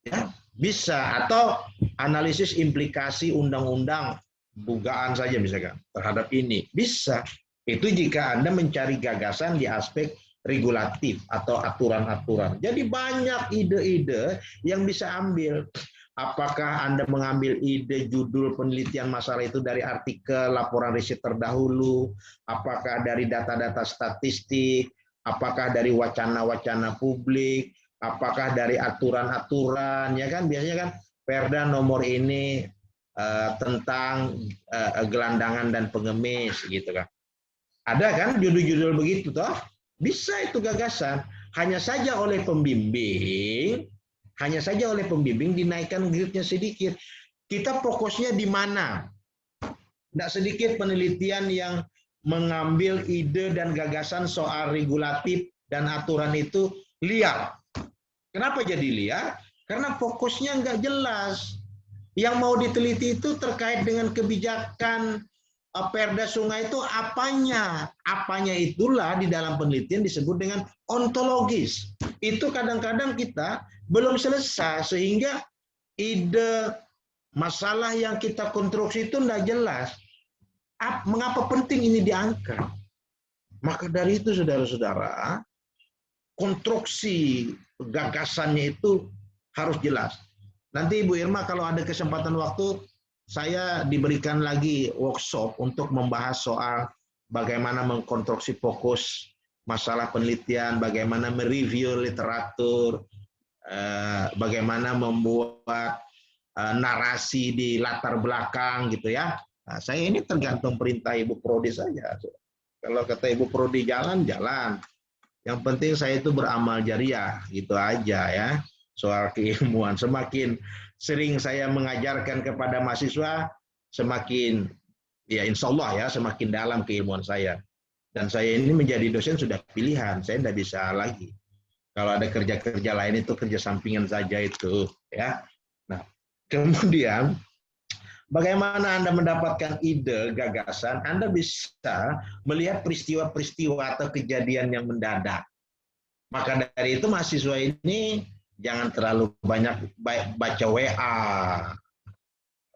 ya, bisa. Atau analisis implikasi undang-undang, dugaan saja misalkan terhadap ini, bisa. Itu jika Anda mencari gagasan di aspek regulatif atau aturan-aturan. Jadi banyak ide-ide yang bisa ambil. Apakah Anda mengambil ide judul penelitian masalah itu dari artikel laporan riset terdahulu, apakah dari data-data statistik, apakah dari wacana-wacana publik, apakah dari aturan-aturan, ya kan biasanya kan Perda nomor ini tentang gelandangan dan pengemis gitu kan. Ada kan judul-judul begitu toh? Bisa itu gagasan. Hanya saja oleh pembimbing dinaikkan gradenya sedikit. Kita fokusnya di mana? Tidak sedikit penelitian yang mengambil ide dan gagasan soal regulatif dan aturan itu liar. Kenapa jadi liar? Karena fokusnya nggak jelas. Yang mau diteliti itu terkait dengan kebijakan Perda sungai itu apanya? Apanya itulah di dalam penelitian disebut dengan ontologis. Itu kadang-kadang kita belum selesai sehingga ide masalah yang kita konstruksi itu tidak jelas. Mengapa penting ini diangkat? Maka dari itu saudara-saudara, konstruksi gagasannya itu harus jelas. Nanti Ibu Irma kalau ada kesempatan waktu, saya diberikan lagi workshop untuk membahas soal bagaimana mengkonstruksi fokus masalah penelitian, bagaimana mereview literatur, bagaimana membuat narasi di latar belakang gitu ya. Nah, saya ini tergantung perintah Ibu Prodi saja. Kalau kata Ibu Prodi jalan, jalan. Yang penting saya itu beramal jariah, gitu aja ya. Soal keilmuan, semakin sering saya mengajarkan kepada mahasiswa, semakin ya insya Allah ya semakin dalam keilmuan saya. Dan saya ini menjadi dosen sudah pilihan, saya tidak bisa lagi. Kalau ada kerja-kerja lain itu kerja sampingan saja itu ya. Nah, kemudian bagaimana Anda mendapatkan ide, gagasan? Anda bisa melihat peristiwa-peristiwa atau kejadian yang mendadak. Maka dari itu mahasiswa ini jangan terlalu banyak baca WA.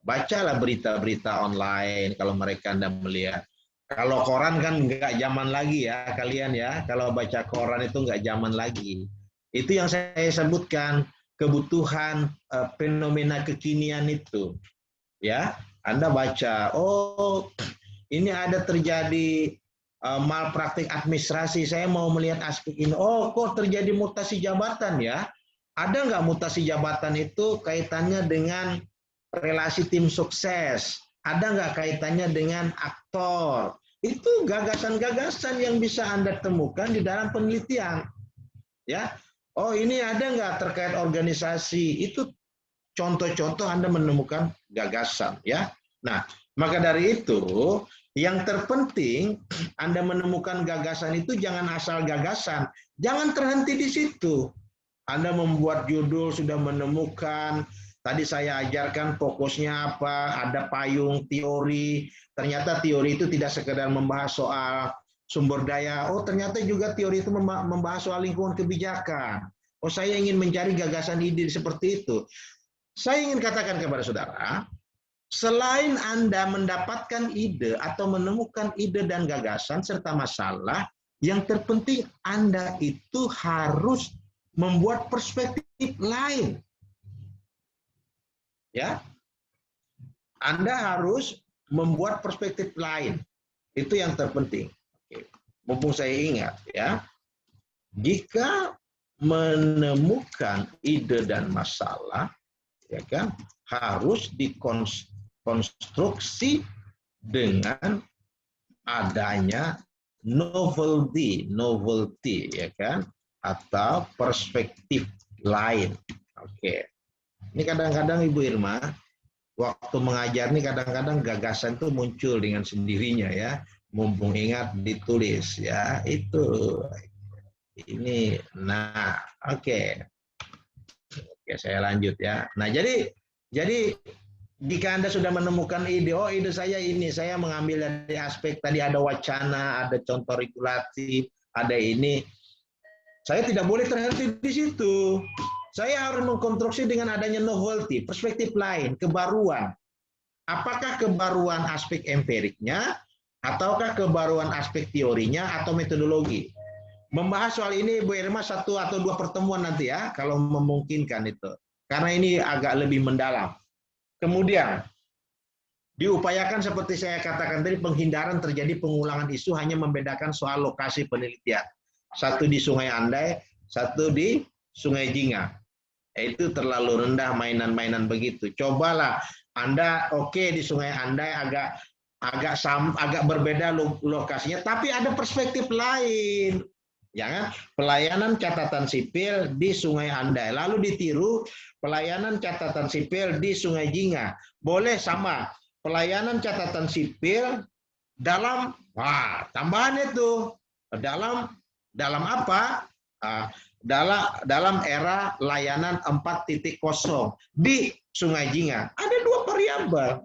Bacalah berita-berita online kalau mereka Anda melihat. Kalau koran kan nggak zaman lagi ya kalian ya. Kalau baca koran itu nggak zaman lagi. Itu yang saya sebutkan, kebutuhan fenomena kekinian itu. Ya, Anda baca, oh ini ada terjadi malpraktik administrasi, saya mau melihat aspek ini. Oh, kok terjadi mutasi jabatan ya? Ada nggak mutasi jabatan itu kaitannya dengan relasi tim sukses? Ada nggak kaitannya dengan aktor? Itu gagasan-gagasan yang bisa Anda temukan di dalam penelitian. Ya, oh ini ada nggak terkait organisasi? Itu contoh-contoh Anda menemukan gagasan. Ya, nah maka dari itu yang terpenting Anda menemukan gagasan itu jangan asal gagasan, jangan terhenti di situ. Anda membuat judul sudah menemukan. Tadi saya ajarkan fokusnya apa, ada payung teori. Ternyata teori itu tidak sekedar membahas soal sumber daya. Oh, ternyata juga teori itu membahas soal lingkungan kebijakan. Oh, saya ingin mencari gagasan ide seperti itu. Saya ingin katakan kepada saudara, selain Anda mendapatkan ide atau menemukan ide dan gagasan serta masalah, yang terpenting Anda itu harus membuat perspektif lain. Ya, Anda harus membuat perspektif lain. Itu yang terpenting. Mumpung saya ingat, ya, jika menemukan ide dan masalah, ya kan, harus dikonstruksi dengan adanya novelty, ya kan, atau perspektif lain. Oke. Ini kadang-kadang Ibu Irma, waktu mengajar ini kadang-kadang gagasan itu muncul dengan sendirinya ya. Mumpung ingat ditulis ya, itu. Ini, nah, oke. Oke, saya lanjut ya. Nah, jadi jika Anda sudah menemukan ide, oh ide saya ini, saya mengambil dari aspek tadi ada wacana, ada contoh regulasi, ada ini, saya tidak boleh terhenti di situ. Saya harus mengkonstruksi dengan adanya novelty, perspektif lain, kebaruan. Apakah kebaruan aspek empiriknya, ataukah kebaruan aspek teorinya, atau metodologi? Membahas soal ini, Bu Irma, 1 atau 2 pertemuan nanti ya, kalau memungkinkan itu. Karena ini agak lebih mendalam. Kemudian, diupayakan seperti saya katakan tadi, penghindaran terjadi pengulangan isu hanya membedakan soal lokasi penelitian. Satu di Sungai Andai, satu di Sungai Jingga. Itu terlalu rendah mainan-mainan begitu. Cobalah Anda di Sungai Andai agak berbeda lokasinya, tapi ada perspektif lain. Ya kan? Pelayanan catatan sipil di Sungai Andai, lalu ditiru pelayanan catatan sipil di Sungai Jingga. Boleh sama, pelayanan catatan sipil dalam tambahan itu dalam apa? Dalam era layanan 4.0 di Sungai Jingga. Ada 2 variabel.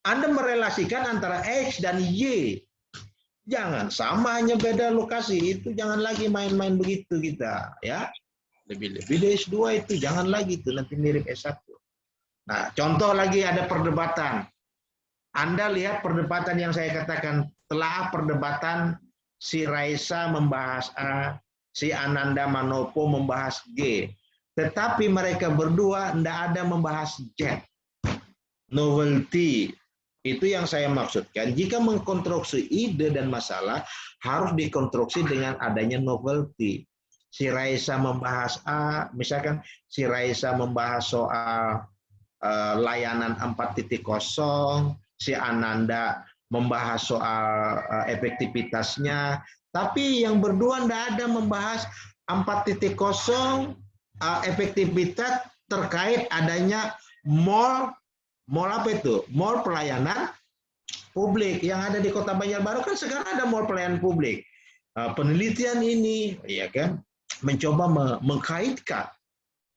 Anda merelasikan antara X dan Y. Jangan sama, hanya beda lokasi. Itu jangan lagi main-main begitu kita, ya. Lebih-lebih di S2 itu jangan lagi itu, nanti mirip S1. Nah, contoh lagi ada perdebatan. Anda lihat perdebatan yang saya katakan, telah perdebatan si Raisa membahas A, si Ananda Manopo membahas G. Tetapi mereka berdua tidak ada membahas Z. Novelty. Itu yang saya maksudkan. Jika mengkonstruksi ide dan masalah, harus dikonstruksi dengan adanya novelty. Si Raisa membahas A, misalkan si Raisa membahas soal layanan 4.0, si Ananda membahas soal efektivitasnya, tapi yang berdua tidak ada membahas 4.0 efektivitas terkait adanya mall apa itu? Mall pelayanan publik yang ada di Kota Banjarbaru. Kan sekarang ada mall pelayanan publik. Penelitian ini, ya kan, mencoba mengkaitkan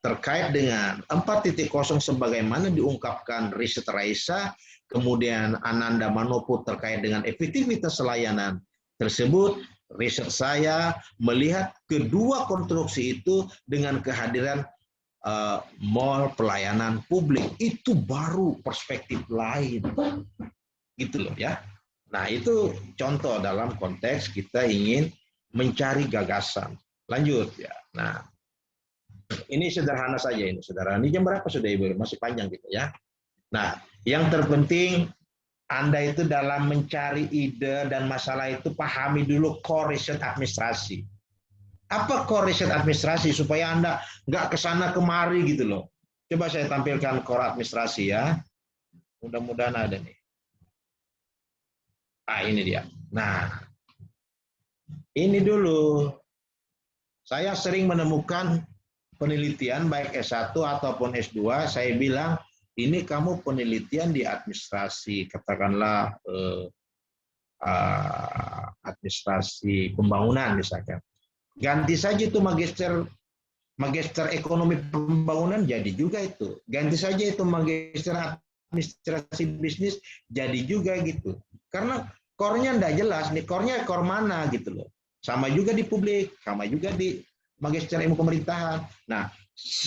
terkait dengan 4.0 sebagaimana diungkapkan riset Raisa, kemudian Ananda Manopo terkait dengan efektivitas layanan tersebut. Riset saya melihat kedua konstruksi itu dengan kehadiran mall pelayanan publik, itu baru perspektif lain, gitu loh ya. Nah itu contoh dalam konteks kita ingin mencari gagasan. Lanjut ya. Nah ini sederhana saja ini, saudara. Ini jam berapa sudah Ibu? Masih panjang gitu ya. Nah yang terpenting Anda itu dalam mencari ide dan masalah itu pahami dulu core riset administrasi. Apa core riset administrasi supaya Anda nggak kesana kemari gitu loh. Coba saya tampilkan core administrasi ya. Mudah-mudahan ada nih. Ini dia. Nah, ini dulu. Saya sering menemukan penelitian baik S1 ataupun S2, saya bilang ini kamu penelitian di administrasi, katakanlah administrasi pembangunan misalkan. Ganti saja itu magister ekonomi pembangunan, jadi juga itu. Ganti saja itu magister administrasi bisnis, jadi juga gitu. Karena core-nya enggak jelas, nih core-nya core mana gitu loh. Sama juga di publik, sama juga di magister ilmu pemerintahan. Nah,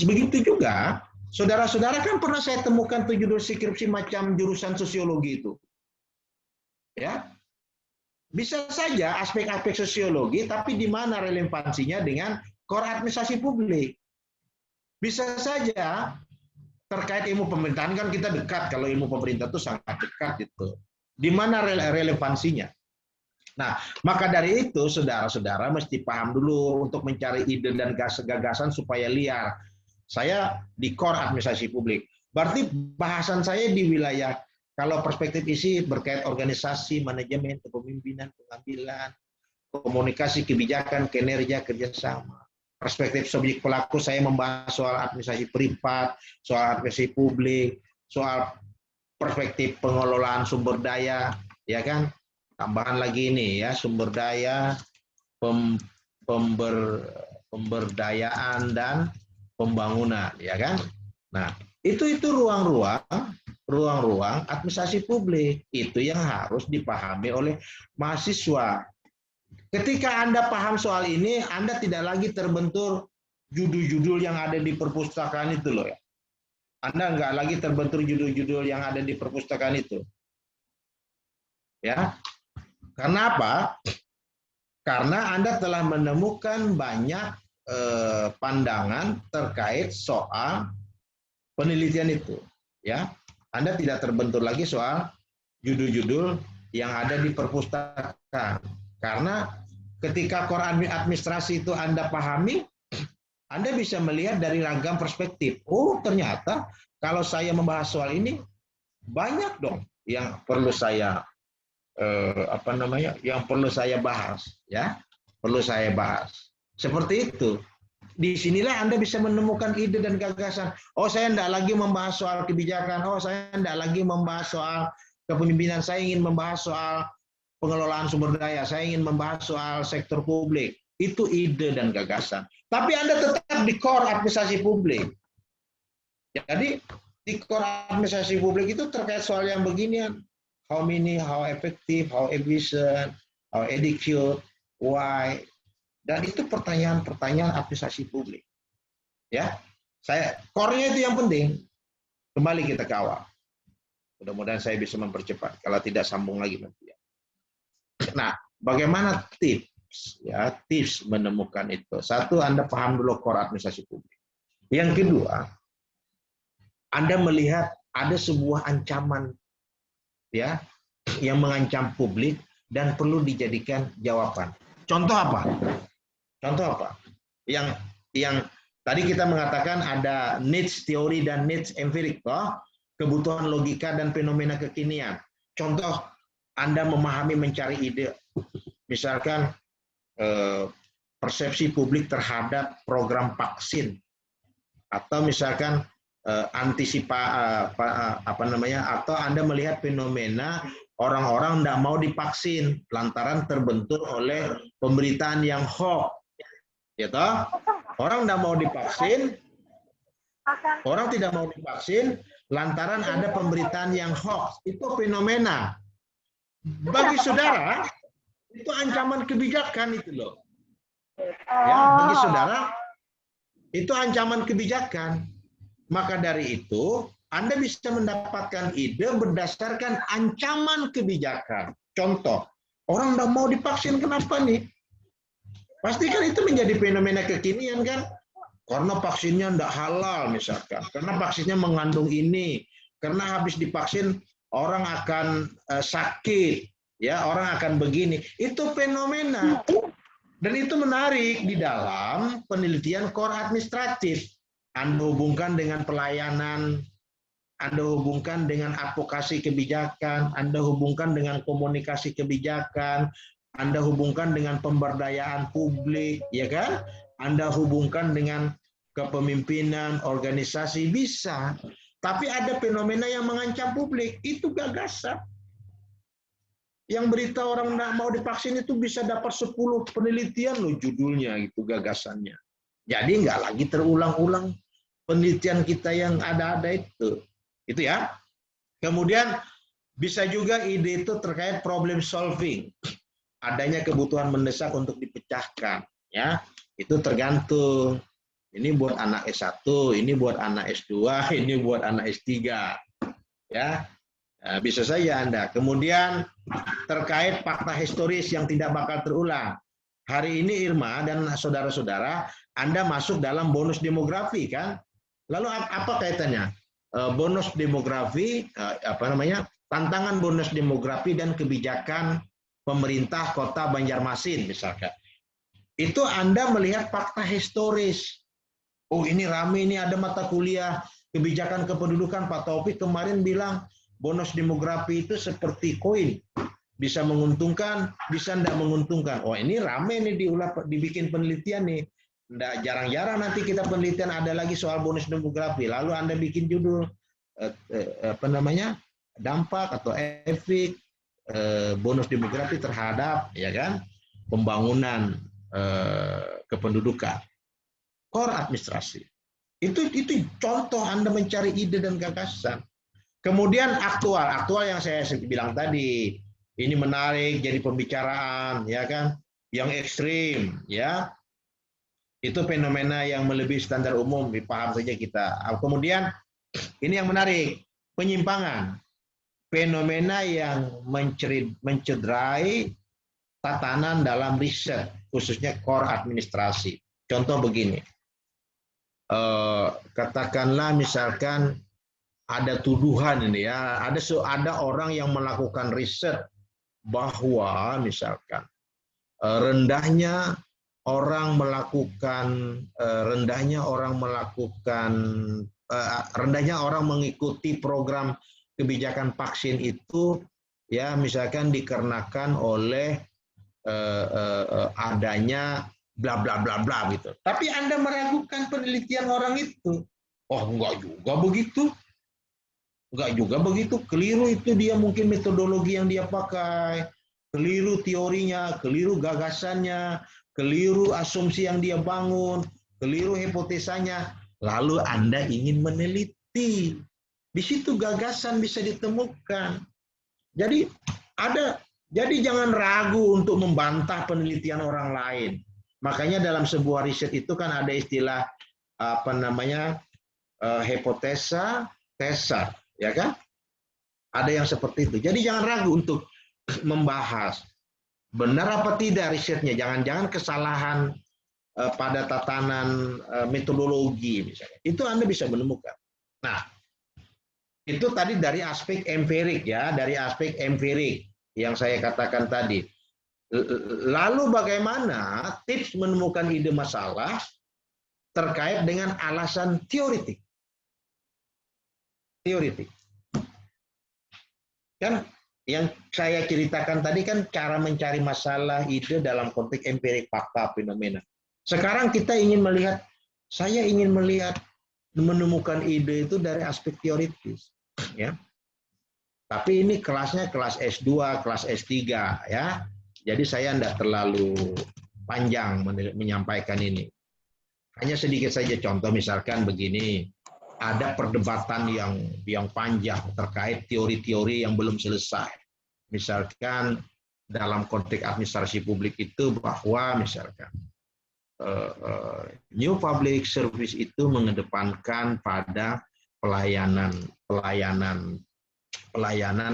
begitu juga, saudara-saudara kan pernah saya temukan tuh judul skripsi macam jurusan sosiologi itu. Ya, bisa saja aspek-aspek sosiologi, tapi di mana relevansinya dengan core administrasi publik. Bisa saja terkait ilmu pemerintahan, kan kita dekat, kalau ilmu pemerintah itu sangat dekat itu. Di mana relevansinya? Nah, maka dari itu saudara-saudara mesti paham dulu untuk mencari ide dan gagasan supaya liar. Saya di core administrasi publik. Berarti bahasan saya di wilayah, kalau perspektif isi berkait organisasi, manajemen, kepemimpinan, pengambilan, komunikasi, kebijakan, kinerja, kerjasama. Perspektif subjek pelaku saya membahas soal administrasi privat, soal administrasi publik, soal perspektif pengelolaan sumber daya, ya kan? Tambahan lagi ini ya, sumber daya, pemberdayaan dan pembangunan, ya kan? Nah, itu ruang-ruang ruang-ruang administrasi publik. Itu yang harus dipahami oleh mahasiswa. Ketika Anda paham soal ini, Anda tidak lagi terbentur judul-judul yang ada di perpustakaan itu loh ya. Anda nggak lagi terbentur judul-judul yang ada di perpustakaan itu. Ya. Karena apa? Karena Anda telah menemukan banyak pandangan terkait soal penelitian itu. Ya. Anda tidak terbentur lagi soal judul-judul yang ada di perpustakaan. Karena ketika Quran administrasi itu Anda pahami, Anda bisa melihat dari ragam perspektif. Oh, ternyata kalau saya membahas soal ini, banyak dong yang perlu saya yang perlu saya bahas, ya, perlu saya bahas. Seperti itu. Disinilah Anda bisa menemukan ide dan gagasan. Oh, saya tidak lagi membahas soal kebijakan. Oh, saya tidak lagi membahas soal kepemimpinan. Saya ingin membahas soal pengelolaan sumber daya. Saya ingin membahas soal sektor publik. Itu ide dan gagasan. Tapi Anda tetap di core administrasi publik. Jadi di core administrasi publik itu terkait soal yang beginian. How many, how effective, how efficient, how adequate, why. Dan itu pertanyaan-pertanyaan administrasi publik. Ya, core-nya itu yang penting. Kembali kita ke awal. Mudah-mudahan saya bisa mempercepat. Kalau tidak sambung lagi nanti. Nah, bagaimana tips? Ya, tips menemukan itu. Satu, Anda paham dulu core administrasi publik. Yang kedua, Anda melihat ada sebuah ancaman, ya, yang mengancam publik dan perlu dijadikan jawaban. Contoh apa? Contoh apa? Yang tadi kita mengatakan ada needs teori dan needs empirik, kebutuhan logika dan fenomena kekinian. Contoh, Anda memahami, mencari ide, misalkan persepsi publik terhadap program vaksin, atau misalkan atau Anda melihat fenomena orang-orang tidak mau divaksin lantaran terbentur oleh pemberitaan yang hoax. Ya toh? Orang tidak mau divaksin, orang tidak mau divaksin lantaran ada pemberitaan yang hoax. Itu fenomena. Bagi saudara, itu ancaman kebijakan itu loh. Ya, bagi saudara, itu ancaman kebijakan. Maka dari itu, Anda bisa mendapatkan ide berdasarkan ancaman kebijakan. Contoh, orang tidak mau divaksin, kenapa nih? Pasti kan itu menjadi fenomena kekinian kan? Karena vaksinnya tidak halal misalkan. Karena vaksinnya mengandung ini. Karena habis divaksin orang akan sakit, ya, orang akan begini. Itu fenomena. Dan itu menarik di dalam penelitian core administratif. Anda hubungkan dengan pelayanan, Anda hubungkan dengan advokasi kebijakan, Anda hubungkan dengan komunikasi kebijakan, Anda hubungkan dengan pemberdayaan publik, ya kan? Anda hubungkan dengan kepemimpinan, organisasi, bisa. Tapi ada fenomena yang mengancam publik, itu gagasan. Yang berita orang tidak mau divaksin itu bisa dapat 10 penelitian loh judulnya, itu gagasannya. Jadi nggak lagi terulang-ulang penelitian kita yang ada-ada itu. Itu ya. Kemudian bisa juga ide itu terkait problem solving. Adanya kebutuhan mendesak untuk dipecahkan, ya. Itu tergantung. Ini buat anak S1, ini buat anak S2, ini buat anak S3. Ya. Nah, bisa saja Anda. Kemudian terkait fakta historis yang tidak bakal terulang. Hari ini Irma dan saudara-saudara, Anda masuk dalam bonus demografi kan? Lalu apa kaitannya? Bonus demografi, tantangan bonus demografi dan kebijakan pemerintah Kota Banjarmasin misalkan. Itu Anda melihat fakta historis. Oh, ini rame, ini ada mata kuliah kebijakan kependudukan. Pak Taufik kemarin bilang bonus demografi itu seperti koin. Bisa menguntungkan, bisa tidak menguntungkan. Oh, ini rame nih dibikin penelitian nih. Nggak jarang-jarang nanti kita penelitian ada lagi soal bonus demografi. Lalu Anda bikin judul dampak atau efek bonus demografi terhadap, ya kan, pembangunan kependudukan. Core administrasi. Itu contoh Anda mencari ide dan gagasan. Kemudian aktual yang saya bilang tadi, ini menarik jadi pembicaraan, ya kan? Yang ekstrim, ya. Itu fenomena yang melebihi standar umum, dipaham saja kita. Kemudian ini yang menarik, penyimpangan, fenomena yang mencederai tatanan dalam riset, khususnya core administrasi. Contoh begini, katakanlah misalkan ada tuduhan ini ya, ada orang yang melakukan riset bahwa misalkan rendahnya orang mengikuti program kebijakan vaksin itu ya misalkan dikarenakan oleh adanya bla bla bla bla gitu. Tapi Anda meragukan penelitian orang itu. Oh, enggak juga begitu. Enggak juga begitu, keliru itu dia mungkin metodologi yang dia pakai, keliru teorinya, keliru gagasannya, keliru asumsi yang dia bangun, keliru hipotesanya, lalu Anda ingin meneliti. Di situ gagasan bisa ditemukan. Jadi jangan ragu untuk membantah penelitian orang lain. Makanya dalam sebuah riset itu kan ada istilah hipotesa, tesa. Ya kan? Ada yang seperti itu. Jadi jangan ragu untuk membahas benar apa tidak risetnya. Jangan-jangan kesalahan pada tatanan metodologi misalnya. Itu Anda bisa menemukan. Nah, itu tadi dari aspek empirik ya, dari aspek empirik yang saya katakan tadi. Lalu bagaimana tips menemukan ide masalah terkait dengan alasan teoritik? Kan yang saya ceritakan tadi kan cara mencari masalah ide dalam konteks empirik fakta fenomena. Sekarang kita ingin melihat, saya ingin melihat menemukan ide itu dari aspek teoritis, ya. Tapi ini kelasnya kelas S2, kelas S3, ya. Jadi saya tidak terlalu panjang menyampaikan ini. Hanya sedikit saja contoh, misalkan begini. Ada perdebatan yang panjang terkait teori-teori yang belum selesai. Misalkan dalam konteks administrasi publik itu bahwa misalkan New Public Service itu mengedepankan pada pelayanan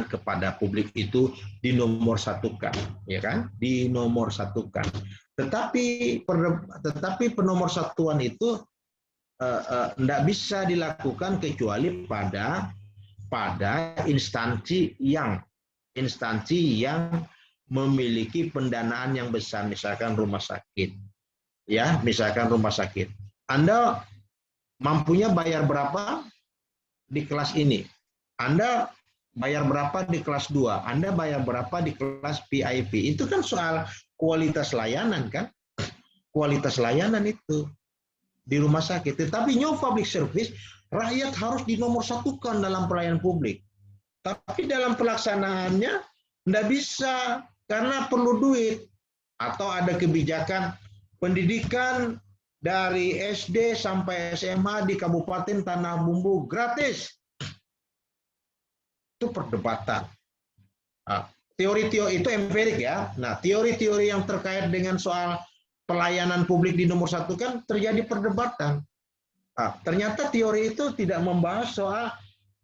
kepada publik itu dinomorsatukan, ya kan? Dinomorsatukan. Tetapi penomorsatuan itu tidak bisa dilakukan kecuali pada instansi yang memiliki pendanaan yang besar, misalkan rumah sakit, ya, misalkan rumah sakit. Anda mampunya bayar berapa di kelas ini? Anda bayar berapa di kelas 2? Anda bayar berapa di kelas VIP? Itu kan soal kualitas layanan kan? Kualitas layanan itu di rumah sakit. Tetapi New Public Service, rakyat harus dinomorsatukan dalam pelayanan publik. Tapi dalam pelaksanaannya tidak bisa karena perlu duit. Atau ada kebijakan pendidikan dari SD sampai SMA di Kabupaten Tanah Bumbu gratis. Itu perdebatan. Teori-teori itu empirik ya. Nah, teori-teori yang terkait dengan soal pelayanan publik di nomor satu kan terjadi perdebatan. Ternyata teori itu tidak membahas soal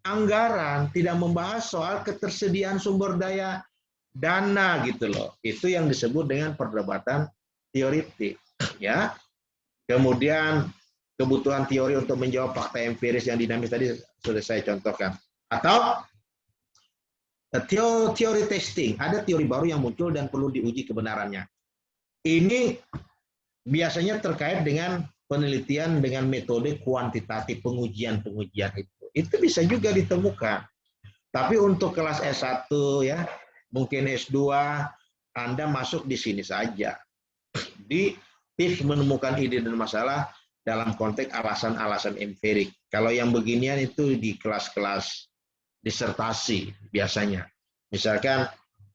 anggaran, tidak membahas soal ketersediaan sumber daya dana gitu loh. Itu yang disebut dengan perdebatan teoritik, ya. Kemudian kebutuhan teori untuk menjawab fakta empiris yang dinamis tadi sudah saya contohkan. Atau teori testing, ada teori baru yang muncul dan perlu diuji kebenarannya. Ini biasanya terkait dengan penelitian dengan metode kuantitatif, pengujian itu. Itu bisa juga ditemukan. Tapi untuk kelas S1 ya, mungkin S2 Anda masuk di sini saja. Di tips menemukan ide dan masalah dalam konteks alasan-alasan empirik. Kalau yang beginian itu di kelas-kelas disertasi biasanya. Misalkan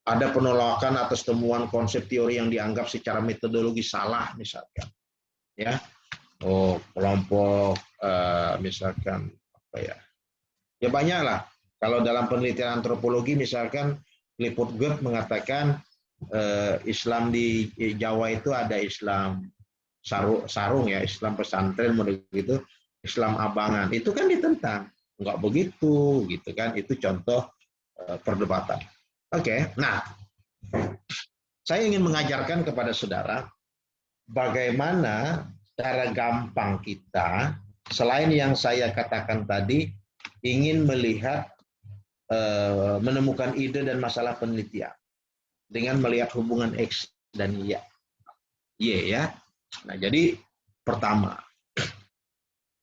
ada penolakan atas temuan konsep teori yang dianggap secara metodologi salah misalkan, ya, kelompok misalkan apa ya banyaklah Kalau dalam penelitian antropologi misalkan Clifford Geertz mengatakan Islam di Jawa itu ada Islam sarung ya, Islam pesantren model gitu, Islam abangan. Itu kan ditentang, nggak begitu gitu kan. Itu contoh perdebatan. Oke, nah saya ingin mengajarkan kepada saudara bagaimana cara gampang kita, selain yang saya katakan tadi, ingin melihat, menemukan ide dan masalah penelitian dengan melihat hubungan X dan Y ya. Nah, jadi pertama,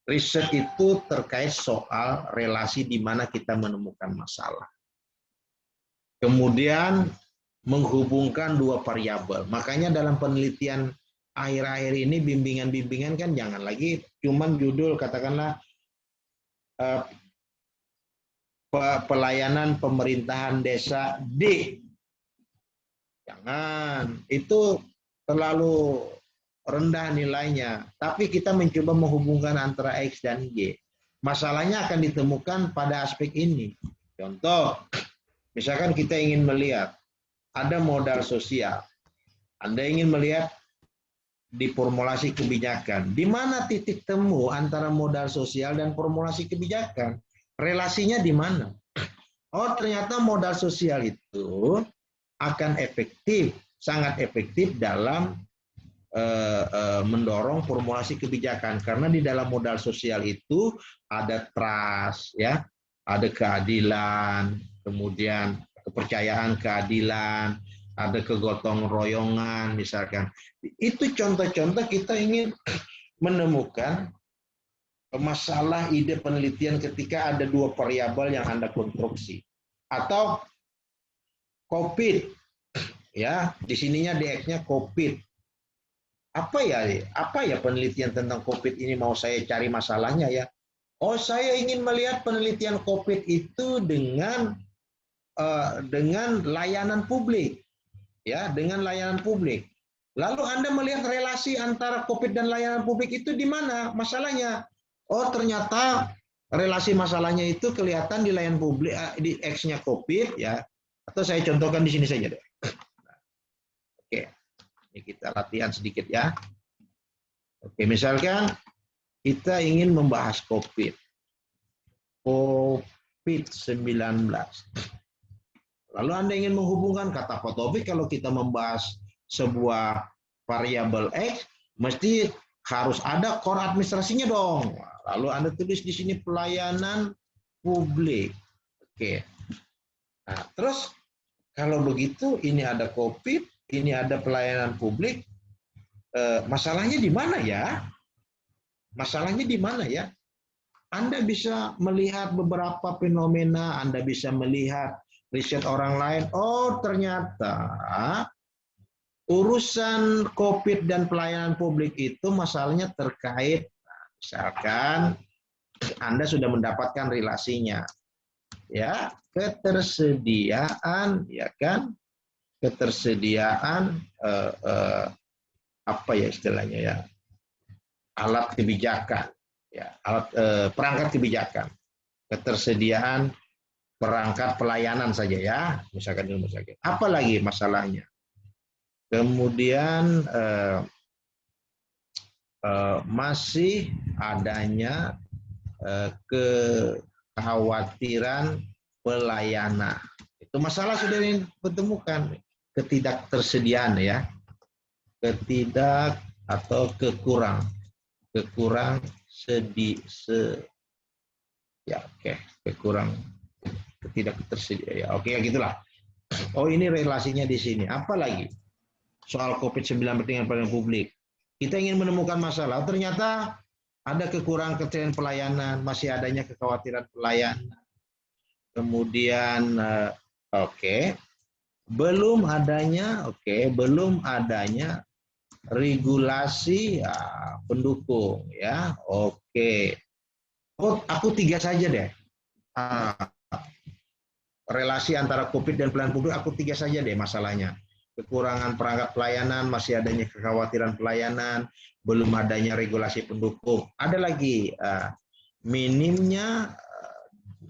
riset itu terkait soal relasi di mana kita menemukan masalah. Kemudian menghubungkan dua variabel. Makanya dalam penelitian akhir-akhir ini bimbingan-bimbingan kan jangan lagi cuman judul katakanlah pelayanan pemerintahan desa D. Jangan, itu terlalu rendah nilainya. Tapi kita mencoba menghubungkan antara X dan Y. Masalahnya akan ditemukan pada aspek ini. Contoh, misalkan kita ingin melihat ada modal sosial. Anda ingin melihat di formulasi kebijakan. Di mana titik temu antara modal sosial dan formulasi kebijakan? Relasinya di mana? Oh, ternyata modal sosial itu akan efektif, sangat efektif dalam mendorong formulasi kebijakan, karena di dalam modal sosial itu ada trust, ya, ada keadilan, kemudian kepercayaan keadilan, ada kegotong royongan misalkan. Itu contoh-contoh kita ingin menemukan masalah ide penelitian ketika ada dua variabel yang Anda konstruksi. Atau COVID, ya, di sininya DX-nya COVID. Apa ya penelitian tentang COVID ini mau saya cari masalahnya ya? Oh, saya ingin melihat penelitian COVID itu dengan layanan publik, ya, dengan layanan publik. Lalu Anda melihat relasi antara COVID dan layanan publik itu di mana masalahnya? Oh, ternyata relasi masalahnya itu kelihatan di layanan publik, di X-nya COVID, ya. Atau saya contohkan di sini saja deh. Oke, ini kita latihan sedikit ya. Oke, misalkan kita ingin membahas COVID-19. Lalu Anda ingin menghubungkan, kata Pak Taufik, kalau kita membahas sebuah variabel X, mesti harus ada core administrasinya dong. Lalu Anda tulis di sini pelayanan publik. Oke. Nah, terus kalau begitu ini ada COVID, ini ada pelayanan publik. Masalahnya di mana ya? Masalahnya di mana ya? Anda bisa melihat beberapa fenomena, Anda bisa melihat riset orang lain. Oh, ternyata urusan COVID dan pelayanan publik itu masalahnya terkait, misalkan Anda sudah mendapatkan relasinya, ya, ketersediaan, ya kan, ketersediaan apa ya istilahnya ya, alat kebijakan, ya, alat perangkat kebijakan, ketersediaan perangkat pelayanan saja ya, misalkan di rumah sakit. Apalagi masalahnya? Kemudian masih adanya kekhawatiran pelayanan. Itu masalah sudah ditemukan, ketidaktersediaan ya, atau ketidaktersediaan ya, oke ya gitulah. Oh, ini relasinya di sini. Apalagi soal COVID-19 dengan pelayanan publik. Kita ingin menemukan masalah, ternyata ada kekurangan ketersediaan pelayanan, masih adanya kekhawatiran pelayanan. Kemudian belum adanya regulasi ya, pendukung ya. Oke. Oh, aku 3 saja deh. Relasi antara COVID dan pelayanan publik aku 3 saja deh masalahnya. Kekurangan perangkat pelayanan, masih adanya kekhawatiran pelayanan, belum adanya regulasi pendukung. Ada lagi minimnya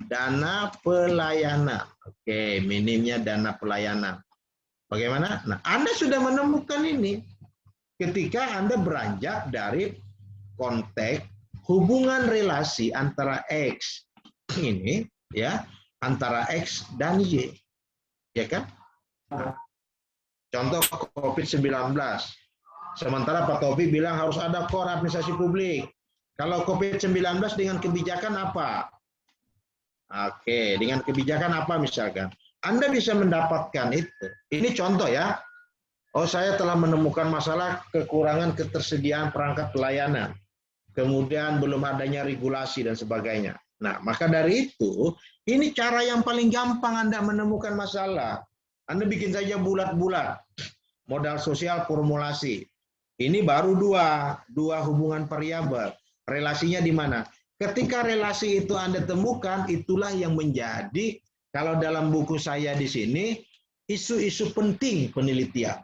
dana pelayanan. Oke, minimnya dana pelayanan. Bagaimana? Nah, Anda sudah menemukan ini ketika Anda beranjak dari konteks hubungan relasi antara X ini ya, antara X dan Y. Ya kan? Contoh COVID-19. Sementara Pak Taufik bilang harus ada core administrasi publik. Kalau COVID-19 dengan kebijakan apa? Oke, dengan kebijakan apa misalkan? Anda bisa mendapatkan itu. Ini contoh ya. Oh, saya telah menemukan masalah kekurangan ketersediaan perangkat pelayanan. Kemudian belum adanya regulasi dan sebagainya. Nah, maka dari itu, ini cara yang paling gampang Anda menemukan masalah. Anda bikin saja bulat-bulat. Modal sosial formulasi. Ini baru dua hubungan variabel. Relasinya di mana? Ketika relasi itu Anda temukan, itulah yang menjadi, kalau dalam buku saya di sini, isu-isu penting penelitian.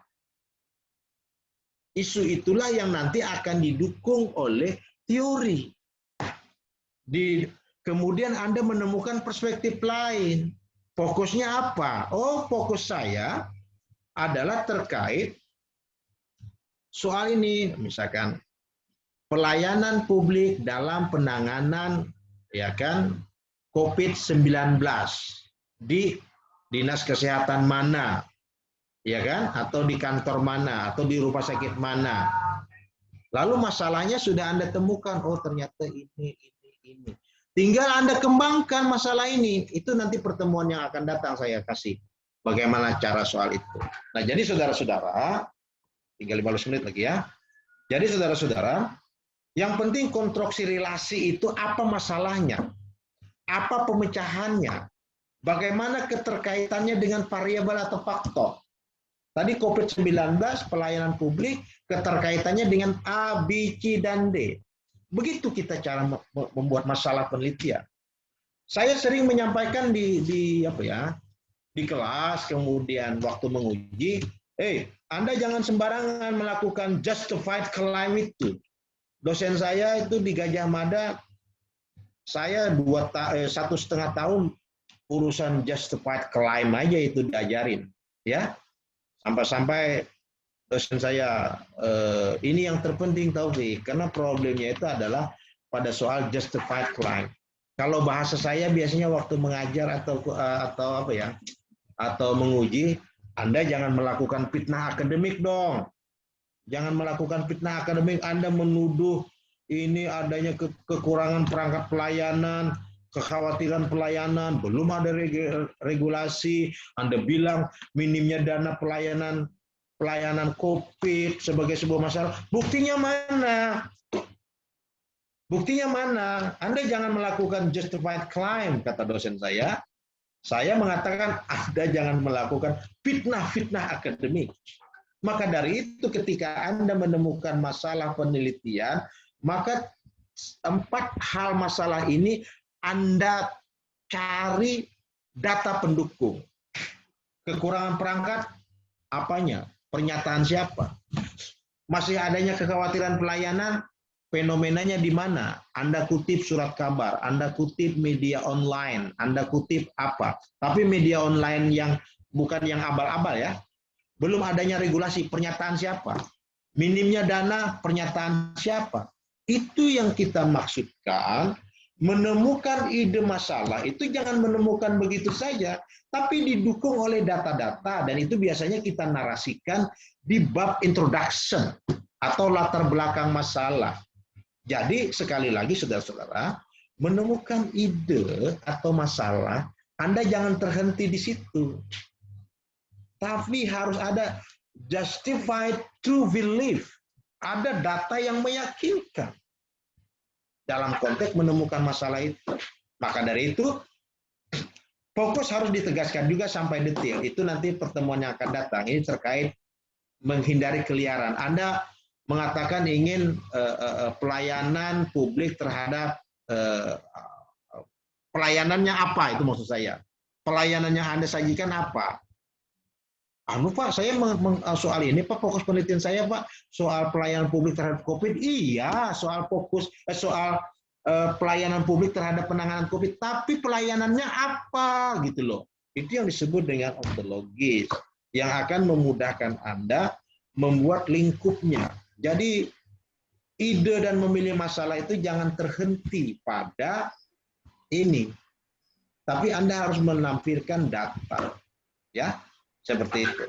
Isu itulah yang nanti akan didukung oleh teori. Kemudian Anda menemukan perspektif lain. Fokusnya apa? Oh, fokus saya adalah terkait soal ini, misalkan pelayanan publik dalam penanganan ya kan COVID-19 di dinas kesehatan mana, ya kan, atau di kantor mana, atau di rumah sakit mana. Lalu masalahnya sudah Anda temukan, oh ternyata ini. Tinggal Anda kembangkan masalah ini. Itu nanti pertemuan yang akan datang saya kasih bagaimana cara soal itu. Nah, jadi saudara-saudara, tinggal 15 menit lagi ya. Jadi saudara-saudara, yang penting konstruksi relasi itu apa masalahnya? Apa pemecahannya? Bagaimana keterkaitannya dengan variabel atau faktor? Tadi COVID-19, pelayanan publik, keterkaitannya dengan A, B, C, dan D. Begitu kita cara membuat masalah penelitian. Saya sering menyampaikan di kelas, kemudian waktu menguji, Anda jangan sembarangan melakukan justified claim itu. Dosen saya itu di Gajah Mada, saya 1,5 tahun urusan justified claim aja itu diajarin, ya. Sampai-sampai dosen saya, ini yang terpenting Taufik, karena problemnya itu adalah pada soal justified claim. Kalau bahasa saya biasanya waktu mengajar atau menguji, Anda jangan melakukan fitnah akademik dong. Jangan melakukan fitnah akademik, Anda menuduh ini adanya kekurangan perangkat pelayanan, kekhawatiran pelayanan, belum ada regulasi, Anda bilang minimnya dana pelayanan COVID sebagai sebuah masalah. Buktinya mana? Buktinya mana? Anda jangan melakukan justified claim, kata dosen saya. Saya mengatakan Anda jangan melakukan fitnah-fitnah akademik. Maka dari itu ketika Anda menemukan masalah penelitian, maka 4 hal masalah ini Anda cari data pendukung. Kekurangan perangkat, apanya? Pernyataan siapa? Masih adanya kekhawatiran pelayanan, fenomenanya di mana? Anda kutip surat kabar, Anda kutip media online, Anda kutip apa? Tapi media online yang bukan yang abal-abal ya. Belum adanya regulasi, pernyataan siapa? Minimnya dana, pernyataan siapa? Itu yang kita maksudkan. Menemukan ide masalah itu jangan menemukan begitu saja, tapi didukung oleh data-data, dan itu biasanya kita narasikan di bab introduction atau latar belakang masalah. Jadi sekali lagi saudara-saudara, menemukan ide atau masalah, Anda jangan terhenti di situ. Tapi harus ada justified true belief. Ada data yang meyakinkan dalam konteks menemukan masalah itu. Maka dari itu, fokus harus ditegaskan juga sampai detail. Itu nanti pertemuan yang akan datang. Ini terkait menghindari keliaran. Anda mengatakan ingin pelayanan publik terhadap pelayanannya apa, itu maksud saya. Pelayanannya Anda sajikan apa? Pak, saya soal ini Pak, fokus penelitian saya Pak, soal pelayanan publik terhadap COVID. Iya, soal pelayanan publik terhadap penanganan COVID, tapi pelayanannya apa gitu loh. Itu yang disebut dengan ontologis, yang akan memudahkan Anda membuat lingkupnya. Jadi ide dan memilih masalah itu jangan terhenti pada ini, tapi Anda harus menampilkan data, ya, seperti itu.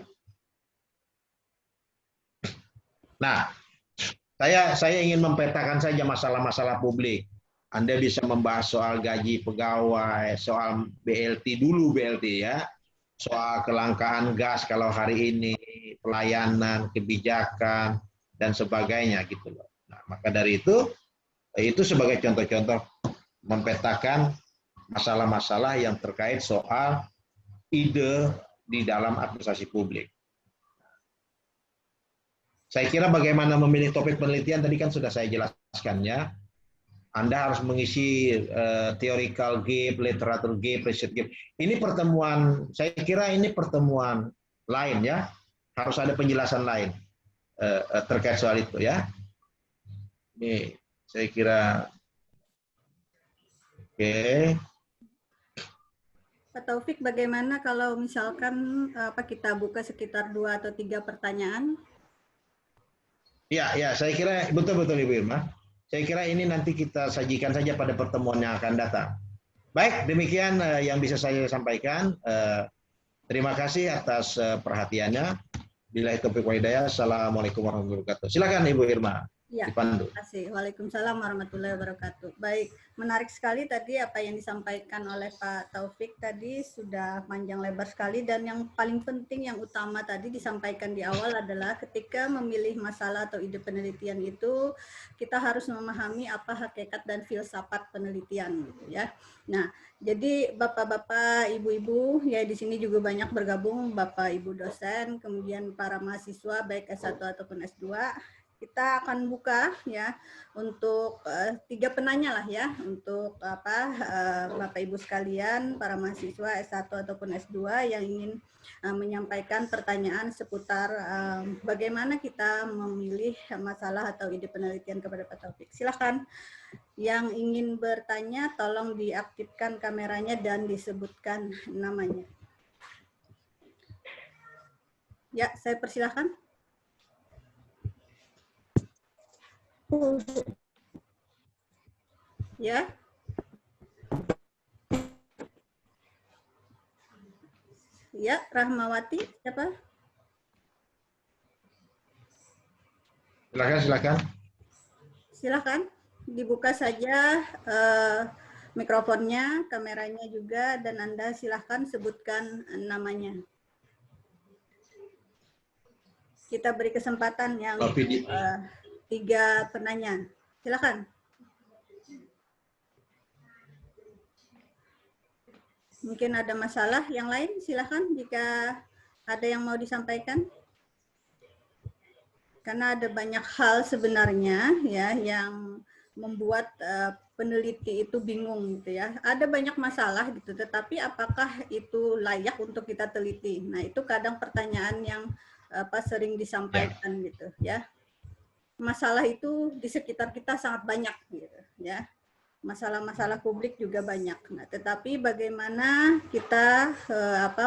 Nah, saya ingin mempetakan saja masalah-masalah publik. Anda bisa membahas soal gaji pegawai, soal BLT dulu BLT ya, soal kelangkaan gas kalau hari ini, pelayanan, kebijakan, dan sebagainya gitu loh. Nah, maka dari itu sebagai contoh-contoh mempetakan masalah-masalah yang terkait soal ide di dalam administrasi publik. Saya kira bagaimana memilih topik penelitian tadi kan sudah saya jelaskan ya. Anda harus mengisi theoretical gap, literature gap, research gap. Ini pertemuan, saya kira ini pertemuan lain ya. Harus ada penjelasan lain terkait soal itu ya. Ini saya kira oke. Pak Taufik, bagaimana kalau misalkan kita buka sekitar 2 atau 3 pertanyaan? Ya, saya kira betul-betul Ibu Irma. Saya kira ini nanti kita sajikan saja pada pertemuan yang akan datang. Baik, demikian yang bisa saya sampaikan. Terima kasih atas perhatiannya. Billahi taufiq wal hidayah. Assalamualaikum warahmatullahi wabarakatuh. Silakan Ibu Irma. Ya, dipandu. Terima kasih. Waalaikumsalam warahmatullahi wabarakatuh. Baik, menarik sekali tadi apa yang disampaikan oleh Pak Taufik tadi, sudah panjang lebar sekali, dan yang paling penting, yang utama tadi disampaikan di awal adalah ketika memilih masalah atau ide penelitian itu, kita harus memahami apa hakikat dan filsafat penelitian gitu ya. Nah, jadi Bapak-bapak, Ibu-ibu, ya di sini juga banyak bergabung Bapak Ibu dosen, kemudian para mahasiswa baik S1 ataupun S2. Kita akan buka ya untuk 3 penanya lah ya, untuk Bapak Ibu sekalian, para mahasiswa S1 ataupun S2 yang ingin menyampaikan pertanyaan seputar bagaimana kita memilih masalah atau ide penelitian kepada Pak Taufik. Silakan yang ingin bertanya, tolong diaktifkan kameranya dan disebutkan namanya. Ya, saya persilahkan. Ya. Ya, Rahmawati, siapa? Silakan. Silakan, dibuka saja mikrofonnya, kameranya juga, dan Anda silakan sebutkan namanya. Kita beri kesempatan yang 3 penanya. Silakan. Mungkin ada masalah yang lain, silakan jika ada yang mau disampaikan. Karena ada banyak hal sebenarnya ya yang membuat peneliti itu bingung gitu ya. Ada banyak masalah gitu, tetapi apakah itu layak untuk kita teliti? Nah, itu kadang pertanyaan yang sering disampaikan gitu ya. Masalah itu di sekitar kita sangat banyak gitu ya. Masalah-masalah publik juga banyak. Nah, tetapi bagaimana kita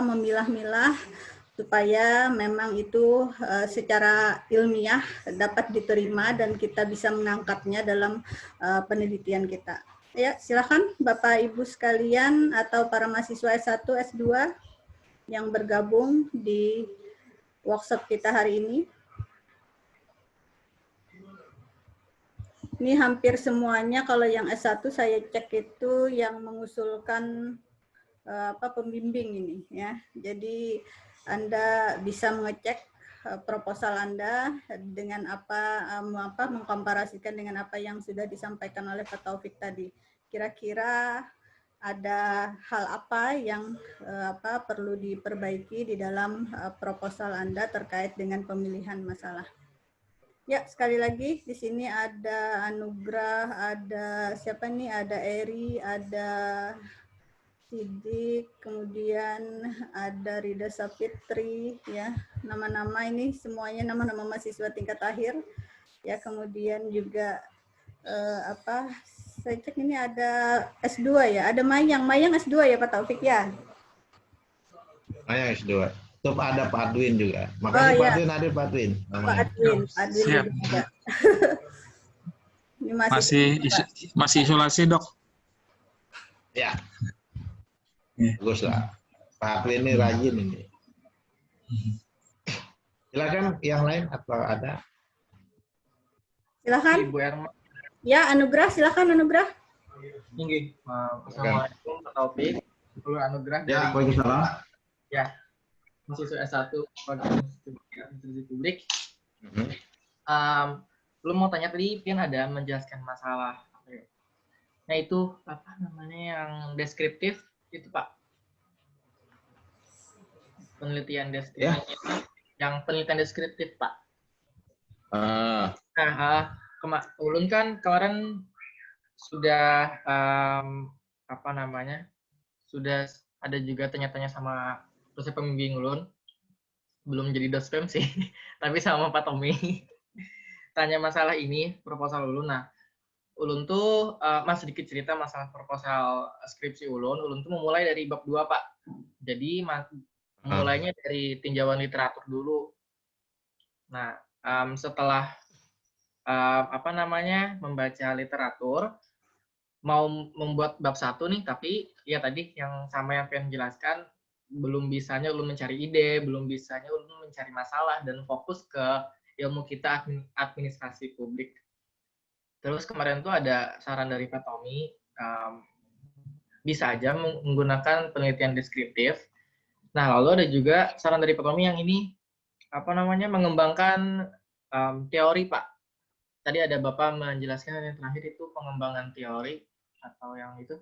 memilah-milah supaya memang itu secara ilmiah dapat diterima dan kita bisa mengangkatnya dalam penelitian kita. Ya, silakan Bapak Ibu sekalian atau para mahasiswa S1, S2 yang bergabung di workshop kita hari ini. Ini hampir semuanya, kalau yang S1 saya cek itu yang mengusulkan pembimbing ini ya. Jadi Anda bisa mengecek proposal Anda dengan mengkomparasikan dengan apa yang sudah disampaikan oleh Pak Taufik tadi. Kira-kira ada hal apa yang perlu diperbaiki di dalam proposal Anda terkait dengan pemilihan masalah. Ya, sekali lagi di sini ada Anugrah, ada siapa nih? Ada Eri, ada Sidik, kemudian ada Rida Sapitri, ya. Nama-nama ini semuanya nama-nama mahasiswa tingkat akhir. Ya, kemudian juga Saya cek ini ada S2 ya, ada Mayang S2 ya Pak Taufik ya? Mayang S2. Tuh ada Pak Adwin juga. Oh Makasih Pak ya, Adwin, hadir Pak Adwin. Pak Adwin Siap. juga ada. Ini Masih isolasi, Dok. Ya, Ya. bagus lah. Pak Adwin ini rajin ini. Silakan yang lain atau ada? Silakan. Ibu Erma. Ya, Anugrah, silakan Anugrah. Tinggi. Assalamualaikum Pak Taufik. Lalu Anugrah dari Ya, Waalaikumsalam. ya mahasiswa S1 Administrasi Publik. Belum mau tanya tadi, Pian ada menjelaskan masalah apa ya? Nah itu apa namanya yang deskriptif itu Pak? Penelitian deskriptif. Yang penelitian deskriptif Pak. Ulun kan kemarin sudah apa namanya? Sudah ada juga tanya-tanya sama dosen pembimbing ulun. Belum jadi dospem sih, tapi sama Pak Tommy. Tanya masalah ini proposal ulun. Nah, ulun tuh mas sedikit cerita masalah proposal skripsi ulun. Ulun tuh memulai dari bab 2, Pak. Jadi mulainya dari tinjauan literatur dulu. Nah, setelah apa namanya membaca literatur, mau membuat bab 1 nih, tapi ya tadi yang sama yang pengen jelaskan, belum bisanya ulun mencari ide, belum bisanya ulun mencari masalah dan fokus ke ilmu kita administrasi publik. Terus kemarin tuh ada saran dari Pak Tommy, bisa aja menggunakan penelitian deskriptif. Nah, lalu ada juga saran dari Pak Tommy yang ini, apa namanya, mengembangkan teori, Pak. Tadi ada Bapak menjelaskan yang terakhir itu pengembangan teori, atau yang itu,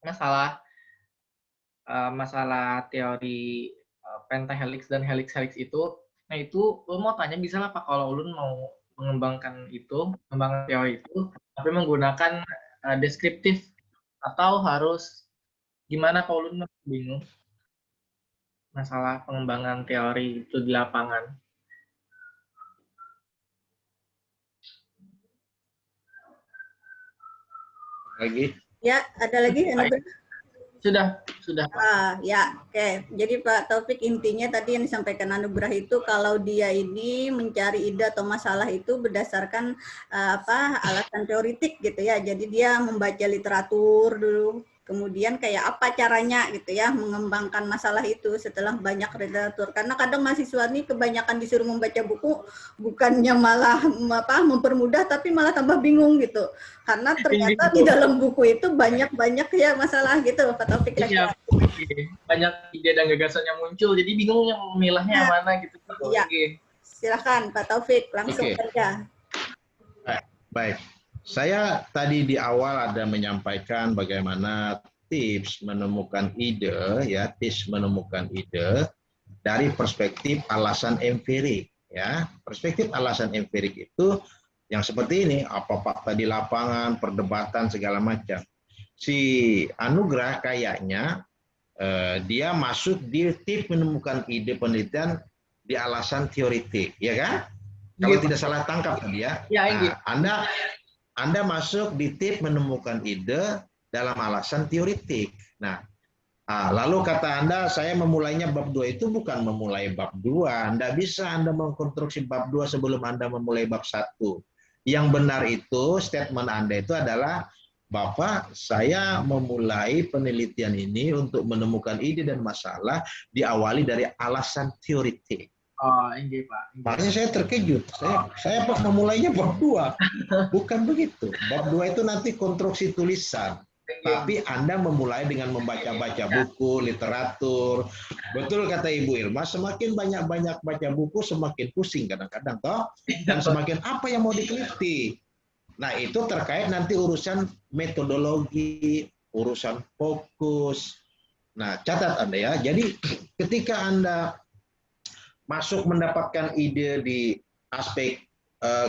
masalah teori pentahelix dan helix-helix itu. Nah itu ulun mau tanya, bisa lah Pak kalau ulun mau mengembangkan teori itu, tapi menggunakan deskriptif, atau harus gimana Pak, ulun bingung masalah pengembangan teori itu di lapangan. Lagi? Ya, ada lagi? Sudah Pak. Ya, oke. Jadi Pak Taufik, intinya tadi yang disampaikan Anugrah itu kalau dia ini mencari ide atau masalah itu berdasarkan alasan teoritik gitu ya. Jadi dia membaca literatur dulu, kemudian kayak apa caranya gitu ya mengembangkan masalah itu setelah banyak literatur. Karena kadang mahasiswa ini kebanyakan disuruh membaca buku, bukannya malah mempermudah, tapi malah tambah bingung gitu. Karena ternyata di dalam buku itu banyak ya masalah gitu, Pak Taufik. Iya, banyak ide dan gagasan yang muncul, jadi bingung yang memilahnya yang mana gitu. Iya. Silakan Pak Taufik, langsung saja. Baik. Saya tadi di awal ada menyampaikan bagaimana tips menemukan ide, ya, tips menemukan ide dari perspektif alasan empirik, ya. Perspektif alasan empirik itu yang seperti ini, apa fakta di lapangan, perdebatan segala macam. Si Anugrah kayaknya dia masuk di tips menemukan ide penelitian di alasan teoritik, ya kan? Kalau tidak salah tangkap tadi ya. Nah, Anda masuk di tips menemukan ide dalam alasan teoritik. Nah, lalu kata Anda, saya memulainya bab 2 itu bukan memulai bab 2. Anda bisa Anda mengkonstruksi bab 2 sebelum Anda memulai bab 1. Yang benar itu, statement Anda itu adalah, Bapak, saya memulai penelitian ini untuk menemukan ide dan masalah diawali dari alasan teoritik. Oh, ini Pak. Makanya saya terkejut. Saya Pak memulainya bab 2. Bukan begitu. Bab 2 itu nanti konstruksi tulisan. Tapi Anda memulai dengan membaca-baca buku, literatur. Betul kata Ibu Irma, semakin banyak-banyak baca buku, semakin pusing kadang-kadang, toh. Dan semakin apa yang mau diteliti. Nah, itu terkait nanti urusan metodologi, urusan fokus. Nah, catat Anda ya. Jadi ketika Anda masuk mendapatkan ide di aspek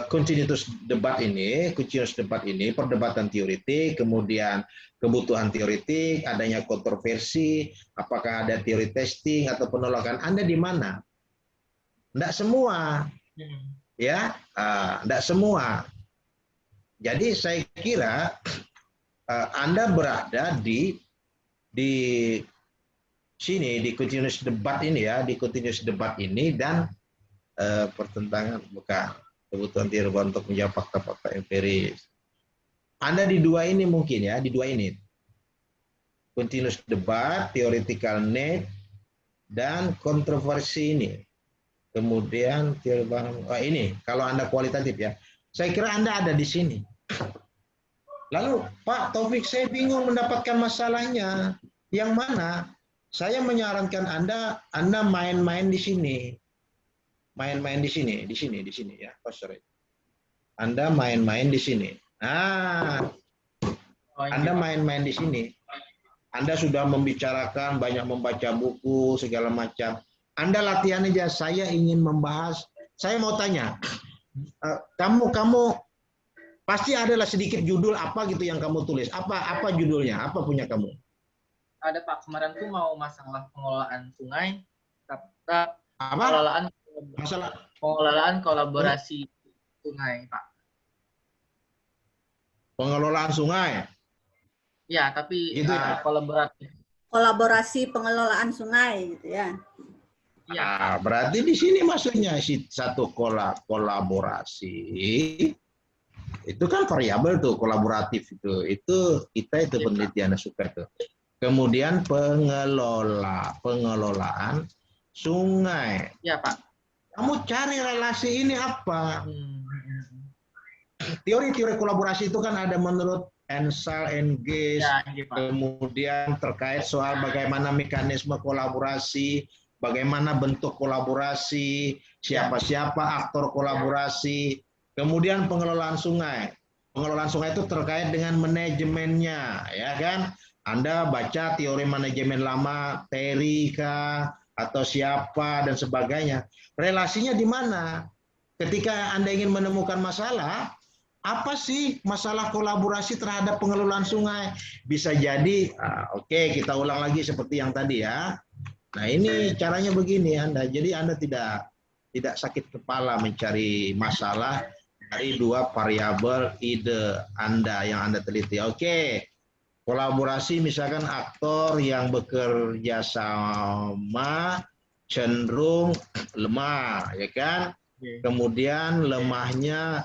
continuous debat ini, perdebatan teoritik, kemudian kebutuhan teoritik, adanya kontroversi, apakah ada teori testing atau penolakan, Anda di mana? Tidak semua, ya, tidak semua. Jadi saya kira Anda berada di sini, di continuous debat ini ya, di continuous debat ini, dan pertentangan bukan kebutuhan tidak untuk menjawab fakta-fakta empiris. Anda di dua ini mungkin ya, di dua ini. Continuous debat, theoretical need, dan kontroversi ini. Kemudian ini kalau Anda kualitatif ya. Saya kira Anda ada di sini. Lalu Pak Taufik, saya bingung mendapatkan masalahnya. Yang mana? Saya menyarankan Anda main-main di sini. Main-main di sini ya. Oh, sorry. Anda main-main di sini. Nah, Anda main-main di sini. Anda sudah membicarakan, banyak membaca buku, segala macam. Anda latihan aja, saya ingin membahas, saya mau tanya, kamu pasti adalah sedikit judul apa gitu yang kamu tulis. Apa judulnya? Apa punya kamu? Ada Pak, kemarin tuh mau masalah pengelolaan sungai, pengelolaan kolaborasi sungai, Pak. Pengelolaan sungai. Ya, tapi gitu ya? Kolaborasi pengelolaan sungai gitu ya. Ya, berarti di sini maksudnya satu kolaborasi itu kan variabel tuh, kolaboratif itu kita itu penelitian suka tuh. Kemudian pengelolaan sungai. Ya, Pak. Kamu cari relasi ini apa? Teori-teori kolaborasi itu kan ada menurut Ensal, Engage, ya, kemudian terkait soal bagaimana mekanisme kolaborasi, bagaimana bentuk kolaborasi, siapa-siapa aktor kolaborasi, kemudian pengelolaan sungai. Pengelolaan sungai itu terkait dengan manajemennya, ya kan? Anda baca teori manajemen lama, Terry kah, atau siapa, dan sebagainya. Relasinya di mana? Ketika Anda ingin menemukan masalah, apa sih masalah kolaborasi terhadap pengelolaan sungai? Bisa jadi, oke, kita ulang lagi seperti yang tadi ya. Nah ini caranya begini Anda. Jadi Anda tidak sakit kepala mencari masalah dari dua variabel ide Anda yang Anda teliti. Oke, kolaborasi misalkan aktor yang bekerja sama cenderung lemah, ya kan? Kemudian lemahnya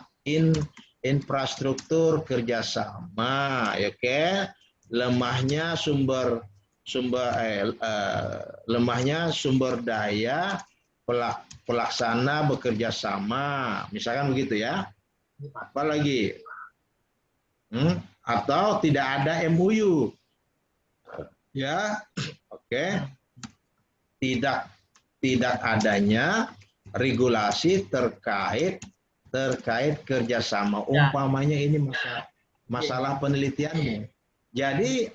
infrastruktur kerjasama, ya kan? Lemahnya lemahnya sumber daya pelaksana bekerja sama, misalkan begitu ya. Apalagi atau tidak ada MOU, ya, oke. Tidak adanya regulasi terkait kerjasama. Umpamanya ini masalah penelitianmu. Jadi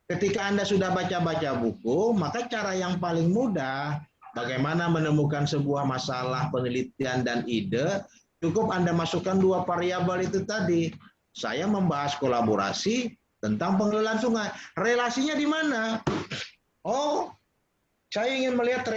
ketika Anda sudah baca-baca buku, maka cara yang paling mudah bagaimana menemukan sebuah masalah penelitian dan ide, cukup Anda masukkan dua variabel itu tadi. Saya membahas kolaborasi tentang pengelolaan sungai. Relasinya di mana? Oh, saya ingin melihat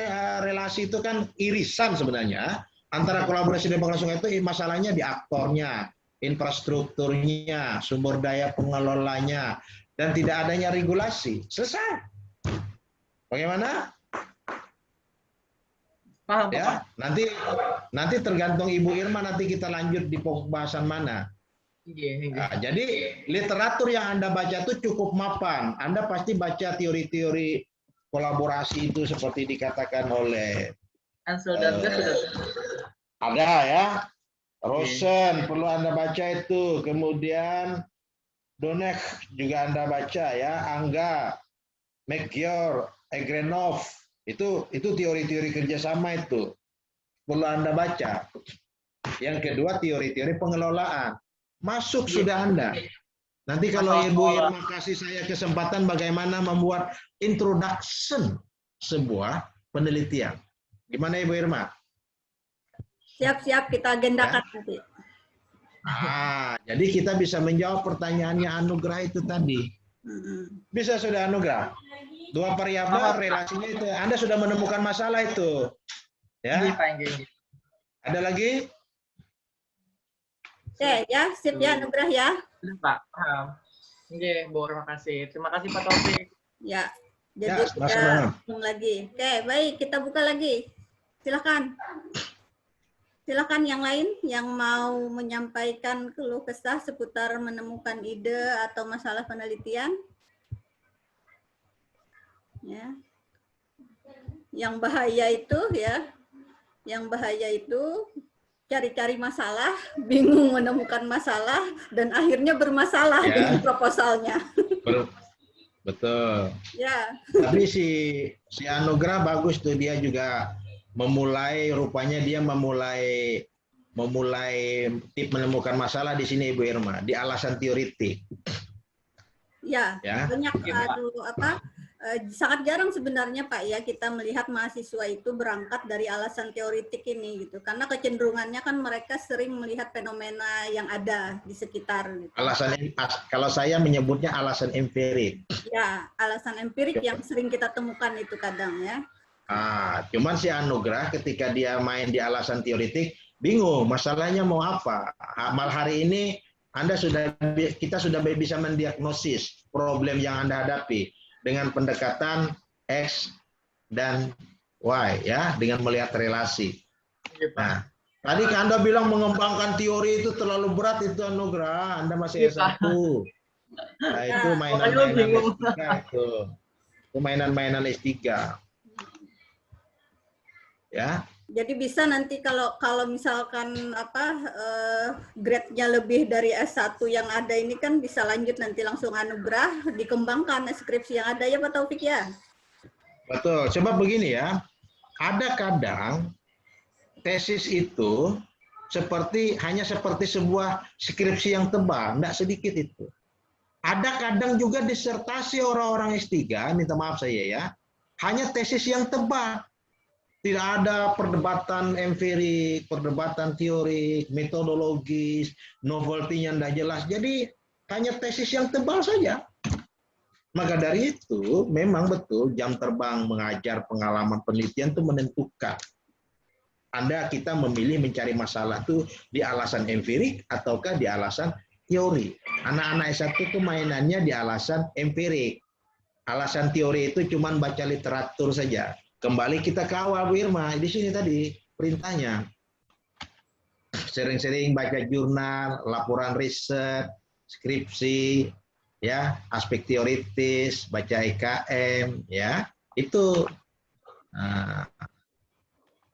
relasi itu kan irisan sebenarnya antara kolaborasi dan pengelolaan sungai itu masalahnya di aktornya, infrastrukturnya, sumber daya pengelolanya, dan tidak adanya regulasi. Selesai. Bagaimana? Paham, ya, nanti tergantung Ibu Irma, nanti kita lanjut di pembahasan mana. Nah, jadi literatur yang Anda baca itu cukup mapan. Anda pasti baca teori-teori kolaborasi itu seperti dikatakan oleh ada ya, Rosen perlu Anda baca itu, kemudian Donek juga Anda baca ya, Angga, McGeor, Egrenov, itu teori-teori kerjasama itu perlu Anda baca. Yang kedua teori-teori pengelolaan, masuk sudah Anda. Nanti kalau Ibu Irma kasih saya kesempatan bagaimana membuat introduction sebuah penelitian. Gimana Ibu Irma? Siap-siap, kita agendakan nanti. Jadi kita bisa menjawab pertanyaannya Anugrah itu tadi. Bisa sudah Anugrah? Dua variabel relasinya itu. Anda sudah menemukan masalah itu. Ya. Ada lagi? Ya, sip ya Anugrah ya. Pak. Oke, Bu, terima kasih. Terima kasih Pak Taufik. Ya, Ya, jadi sama-sama. kita langsung lagi. Oke, baik, kita buka lagi. Silakan. Silakan yang lain yang mau menyampaikan keluh kesah seputar menemukan ide atau masalah penelitian. Ya. Yang bahaya itu ya, yang bahaya itu cari-cari masalah, bingung menemukan masalah, dan akhirnya bermasalah Ya. dengan proposalnya. Betul. Ya, Tapi si Anugrah bagus tuh, dia juga rupanya dia memulai tip menemukan masalah di sini Ibu Irma, di alasan teoritik. ya, Ya. banyak sangat jarang sebenarnya Pak ya kita melihat mahasiswa itu berangkat dari alasan teoritik ini gitu, karena kecenderungannya kan mereka sering melihat fenomena yang ada di sekitar. Gitu. Kalau saya menyebutnya alasan empirik. Ya, alasan empirik yang sering kita temukan itu kadang ya. Cuman si Anugrah ketika dia main di alasan teoritik, bingung masalahnya mau apa. Malah hari ini kita sudah bisa mendiagnosis problem yang Anda hadapi dengan pendekatan X dan Y ya, dengan melihat relasi. Nah, tadi Anda bilang mengembangkan teori itu terlalu berat itu Anugrah, Anda masih S1. Nah, itu mainan-mainan S3 itu. Itu mainan-mainan S3. Ya. Jadi bisa nanti kalau misalkan grade-nya lebih dari S1 yang ada ini kan bisa lanjut nanti langsung anugerah, dikembangkan skripsi yang ada ya Pak Taufik ya. Betul. Coba begini ya. Ada kadang tesis itu hanya seperti sebuah skripsi yang tebal, enggak sedikit itu. Ada kadang juga disertasi orang-orang S3, minta maaf saya ya, hanya tesis yang tebal. Tidak ada perdebatan empirik, perdebatan teorik, metodologis, novelty-nya tidak jelas. Jadi hanya tesis yang tebal saja. Maka dari itu memang betul jam terbang mengajar, pengalaman penelitian itu menentukan. Kita memilih mencari masalah itu di alasan empirik ataukah di alasan teori. Anak-anak S1 itu mainannya di alasan empirik. Alasan teori itu cuma baca literatur saja. Kembali kita ke awal Bu Irma, di sini tadi perintahnya. Sering-sering baca jurnal, laporan riset, skripsi, ya, aspek teoritis, baca IKM, ya. Itu. Nah,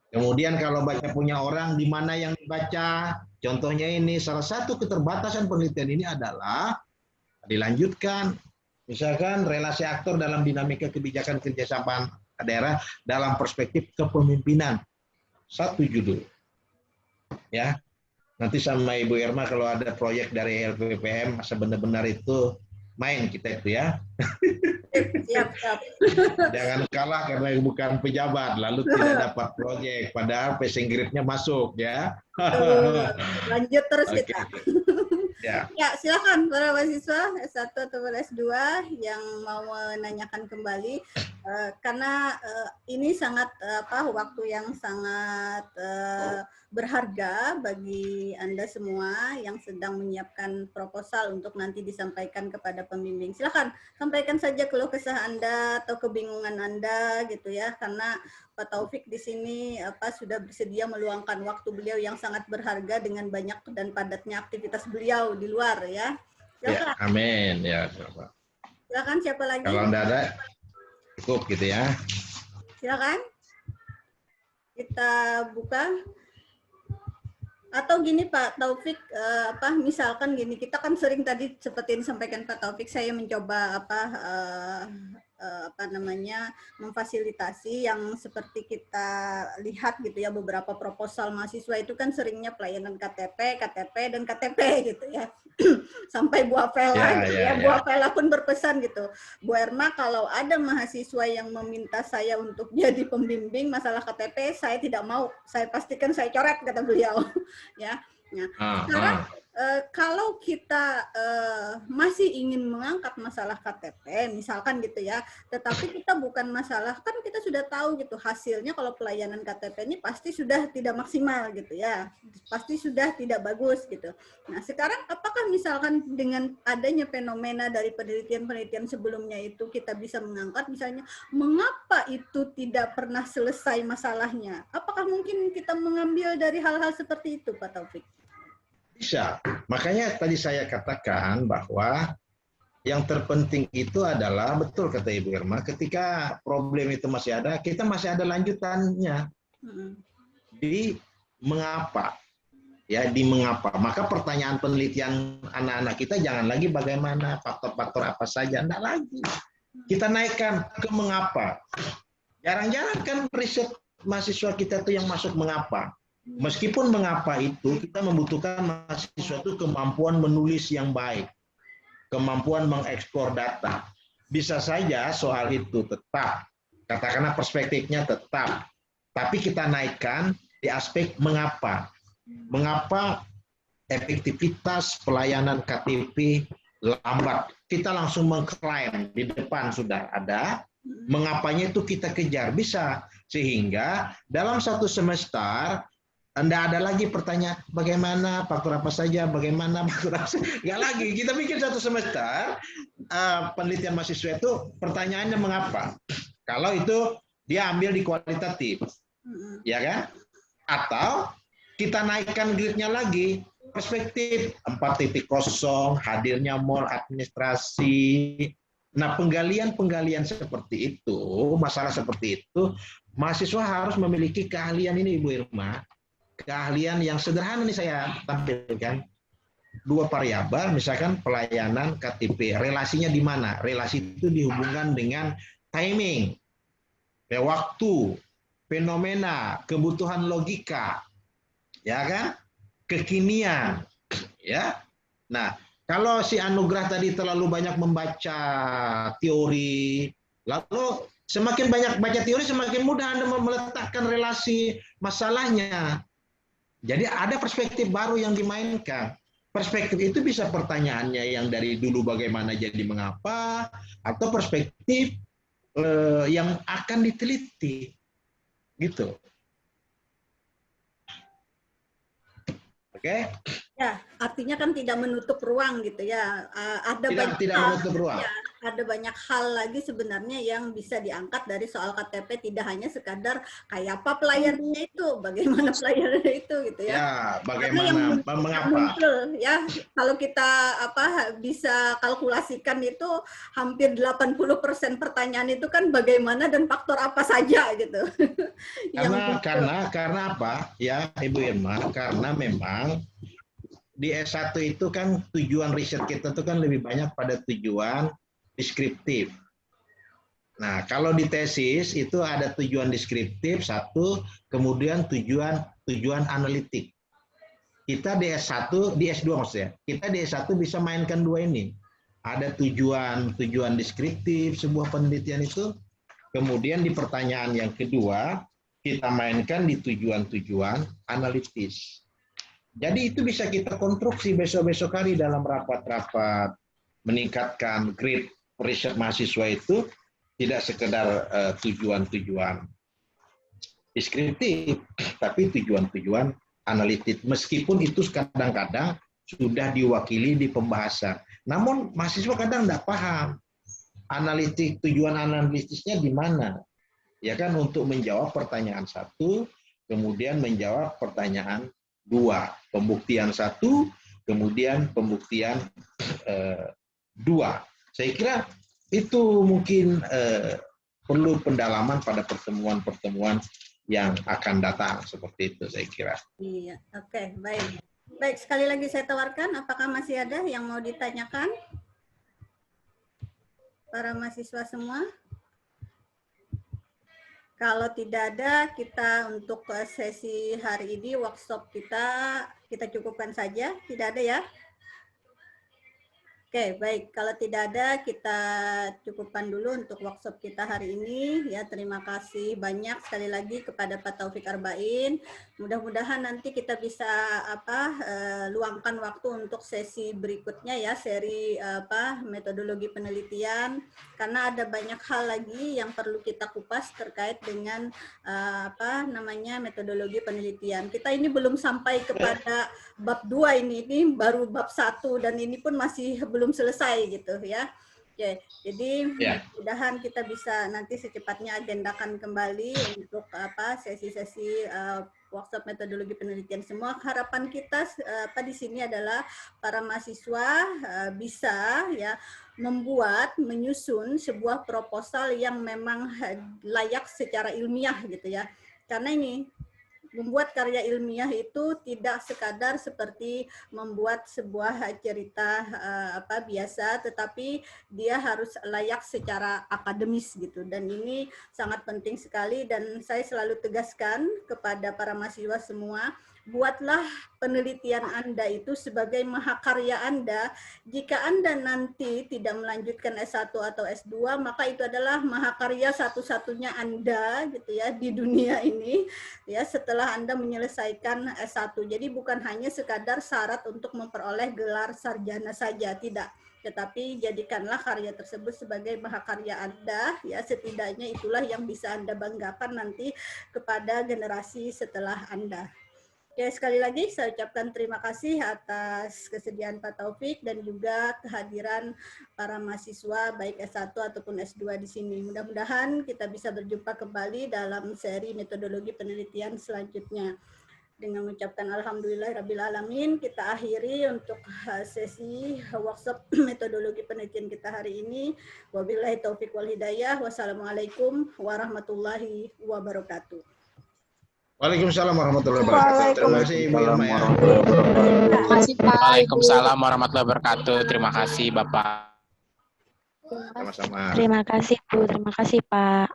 kemudian kalau baca punya orang, di mana yang dibaca? Contohnya ini, salah satu keterbatasan penelitian ini adalah dilanjutkan. Misalkan relasi aktor dalam dinamika kebijakan kerjasama daerah dalam perspektif kepemimpinan. Satu judul. Ya. Nanti sama Ibu Irma kalau ada proyek dari LPPM sebenar-benar itu main kita itu ya. Siap. Jangan kalah karena bukan pejabat lalu tidak dapat proyek padahal passing grade-nya masuk ya. Lanjut terus kita. Ya. Ya, silakan para mahasiswa S1 atau S2 yang mau menanyakan kembali karena ini sangat waktu yang sangat berharga bagi Anda semua yang sedang menyiapkan proposal untuk nanti disampaikan kepada pembimbing. Silakan sampaikan saja keluh kesah Anda atau kebingungan Anda gitu ya, karena Pak Taufik di sini sudah bersedia meluangkan waktu beliau yang sangat berharga dengan banyak dan padatnya aktivitas beliau di luar ya. Silakan. Ya, amin ya. Silakan siapa lagi? Kalau tidak ada cukup gitu ya. Silakan. Kita buka. Atau gini Pak Taufik, misalkan gini, kita kan sering tadi seperti yang disampaikan Pak Taufik, saya mencoba memfasilitasi yang seperti kita lihat gitu ya, beberapa proposal mahasiswa itu kan seringnya pelayanan KTP dan KTP gitu ya. Sampai Bu Afela Bu Afela pun berpesan gitu, Bu Irma kalau ada mahasiswa yang meminta saya untuk jadi pembimbing masalah KTP, saya tidak mau, saya pastikan saya coret kata beliau. Ya. Nah, sekarang kalau kita masih ingin mengangkat masalah KTP, misalkan gitu ya, tetapi kita bukan masalah, kan kita sudah tahu gitu hasilnya kalau pelayanan KTP ini pasti sudah tidak maksimal gitu ya, pasti sudah tidak bagus gitu. Nah sekarang apakah misalkan dengan adanya fenomena dari penelitian-penelitian sebelumnya itu kita bisa mengangkat misalnya, mengapa itu tidak pernah selesai masalahnya? Apakah mungkin kita mengambil dari hal-hal seperti itu, Pak Taufik? Bisa. Makanya tadi saya katakan bahwa yang terpenting itu adalah, betul kata Ibu Irma, ketika problem itu masih ada, kita masih ada lanjutannya. Di mengapa. Ya, di mengapa. Maka pertanyaan penelitian anak-anak kita jangan lagi bagaimana, faktor-faktor apa saja. Enggak lagi. Kita naikkan ke mengapa. Jarang-jarang kan riset mahasiswa kita itu yang masuk mengapa. Meskipun mengapa itu, kita membutuhkan mahasiswa itu kemampuan menulis yang baik, kemampuan mengekspor data. Bisa saja soal itu tetap, katakanlah perspektifnya tetap, tapi kita naikkan di aspek mengapa. Mengapa efektivitas pelayanan KTP lambat? Kita langsung mengklaim, di depan sudah ada, mengapanya itu kita kejar, bisa. Sehingga dalam satu semester, Anda ada lagi pertanyaan, bagaimana, faktor apa saja, bagaimana, faktor apa saja. Nggak lagi, kita bikin satu semester, penelitian mahasiswa itu pertanyaannya mengapa. Kalau itu dia ambil di kualitatif, ya kan? Atau kita naikkan grade-nya lagi, perspektif 4.0, hadirnya mall administrasi. Nah, penggalian-penggalian seperti itu, masalah seperti itu, mahasiswa harus memiliki keahlian ini, Ibu Irma. Keahlian yang sederhana nih saya tampilkan. 2 variabel, misalkan pelayanan KTP, relasinya di mana? Relasi itu dihubungkan dengan timing, waktu, fenomena, kebutuhan logika, ya kan? Kekinian, ya. Nah, kalau si Anugrah tadi terlalu banyak membaca teori, lalu semakin banyak baca teori, semakin mudah Anda meletakkan relasi masalahnya. Jadi ada perspektif baru yang dimainkan. Perspektif itu bisa pertanyaannya yang dari dulu bagaimana jadi mengapa, atau perspektif yang akan diteliti. Gitu. Oke? Ya, artinya kan tidak menutup ruang gitu ya. Tidak menutup ruang. Ya, ada banyak hal lagi sebenarnya yang bisa diangkat dari soal KTP, tidak hanya sekadar kayak apa pelayanannya itu, bagaimana pelayanannya itu gitu ya. Ya, bagaimana, yang mengapa. muncul, ya, kalau kita bisa kalkulasikan itu hampir 80% pertanyaan itu kan bagaimana dan faktor apa saja gitu. Karena apa? Ya, Ibu Irma, karena memang di S1 itu kan tujuan riset kita itu kan lebih banyak pada tujuan deskriptif. Nah, kalau di tesis itu ada tujuan deskriptif satu, kemudian tujuan analitik. Kita di S1, di S2 maksudnya, kita di S1 bisa mainkan 2 ini. Ada tujuan deskriptif sebuah penelitian itu, kemudian di pertanyaan yang kedua, kita mainkan di tujuan analitis. Jadi itu bisa kita konstruksi besok-besok hari dalam rapat-rapat meningkatkan grade riset mahasiswa itu tidak sekedar tujuan deskriptif, tapi tujuan analitik. Meskipun itu kadang-kadang sudah diwakili di pembahasan. Namun mahasiswa kadang tidak paham tujuan analitisnya di mana. Ya kan, untuk menjawab pertanyaan 1, kemudian menjawab pertanyaan 2, pembuktian 1, kemudian pembuktian 2. Saya kira itu mungkin perlu pendalaman pada pertemuan-pertemuan yang akan datang, seperti itu saya kira. Iya, oke, baik. Baik, sekali lagi saya tawarkan, apakah masih ada yang mau ditanyakan? Para mahasiswa semua? Kalau tidak ada, kita untuk sesi hari ini, workshop kita cukupkan saja. Tidak ada ya? Oke, baik. Kalau tidak ada, kita cukupkan dulu untuk workshop kita hari ini. Ya, terima kasih banyak sekali lagi kepada Pak Taufik Arba'in. Mudah-mudahan nanti kita bisa luangkan waktu untuk sesi berikutnya ya, seri metodologi penelitian. Karena ada banyak hal lagi yang perlu kita kupas terkait dengan metodologi penelitian. Kita ini belum sampai kepada bab 2 ini baru bab 1 dan ini pun masih belum selesai gitu ya. Oke, jadi mudah-mudahan kita bisa nanti secepatnya agendakan kembali untuk sesi-sesi workshop metodologi penelitian semua. Harapan kita di sini adalah para mahasiswa bisa ya menyusun sebuah proposal yang memang layak secara ilmiah gitu ya. Karena ini membuat karya ilmiah itu tidak sekadar seperti membuat sebuah cerita biasa, tetapi dia harus layak secara akademis gitu. Dan ini sangat penting sekali dan saya selalu tegaskan kepada para mahasiswa semua, buatlah penelitian Anda itu sebagai mahakarya Anda. Jika Anda nanti tidak melanjutkan S1 atau S2, maka itu adalah mahakarya satu-satunya Anda gitu ya di dunia ini ya setelah Anda menyelesaikan S1. Jadi bukan hanya sekadar syarat untuk memperoleh gelar sarjana saja, tidak. Tetapi jadikanlah karya tersebut sebagai mahakarya Anda ya, setidaknya itulah yang bisa Anda banggakan nanti kepada generasi setelah Anda. Oke, sekali lagi saya ucapkan terima kasih atas kesediaan Pak Taufik dan juga kehadiran para mahasiswa baik S1 ataupun S2 di sini. Mudah-mudahan kita bisa berjumpa kembali dalam seri metodologi penelitian selanjutnya. Dengan mengucapkan alhamdulillahirrabbilalamin, kita akhiri untuk sesi workshop metodologi penelitian kita hari ini. Wabillahi taufiq wal hidayah. Wassalamualaikum warahmatullahi wabarakatuh. Waalaikumsalam warahmatullahi wabarakatuh. Terima kasih Bu Ilma ya. Terima kasih Pak. Waalaikumsalam warahmatullahi wabarakatuh. Terima kasih Bapak. Sama-sama. Terima kasih Bu. Terima kasih Pak.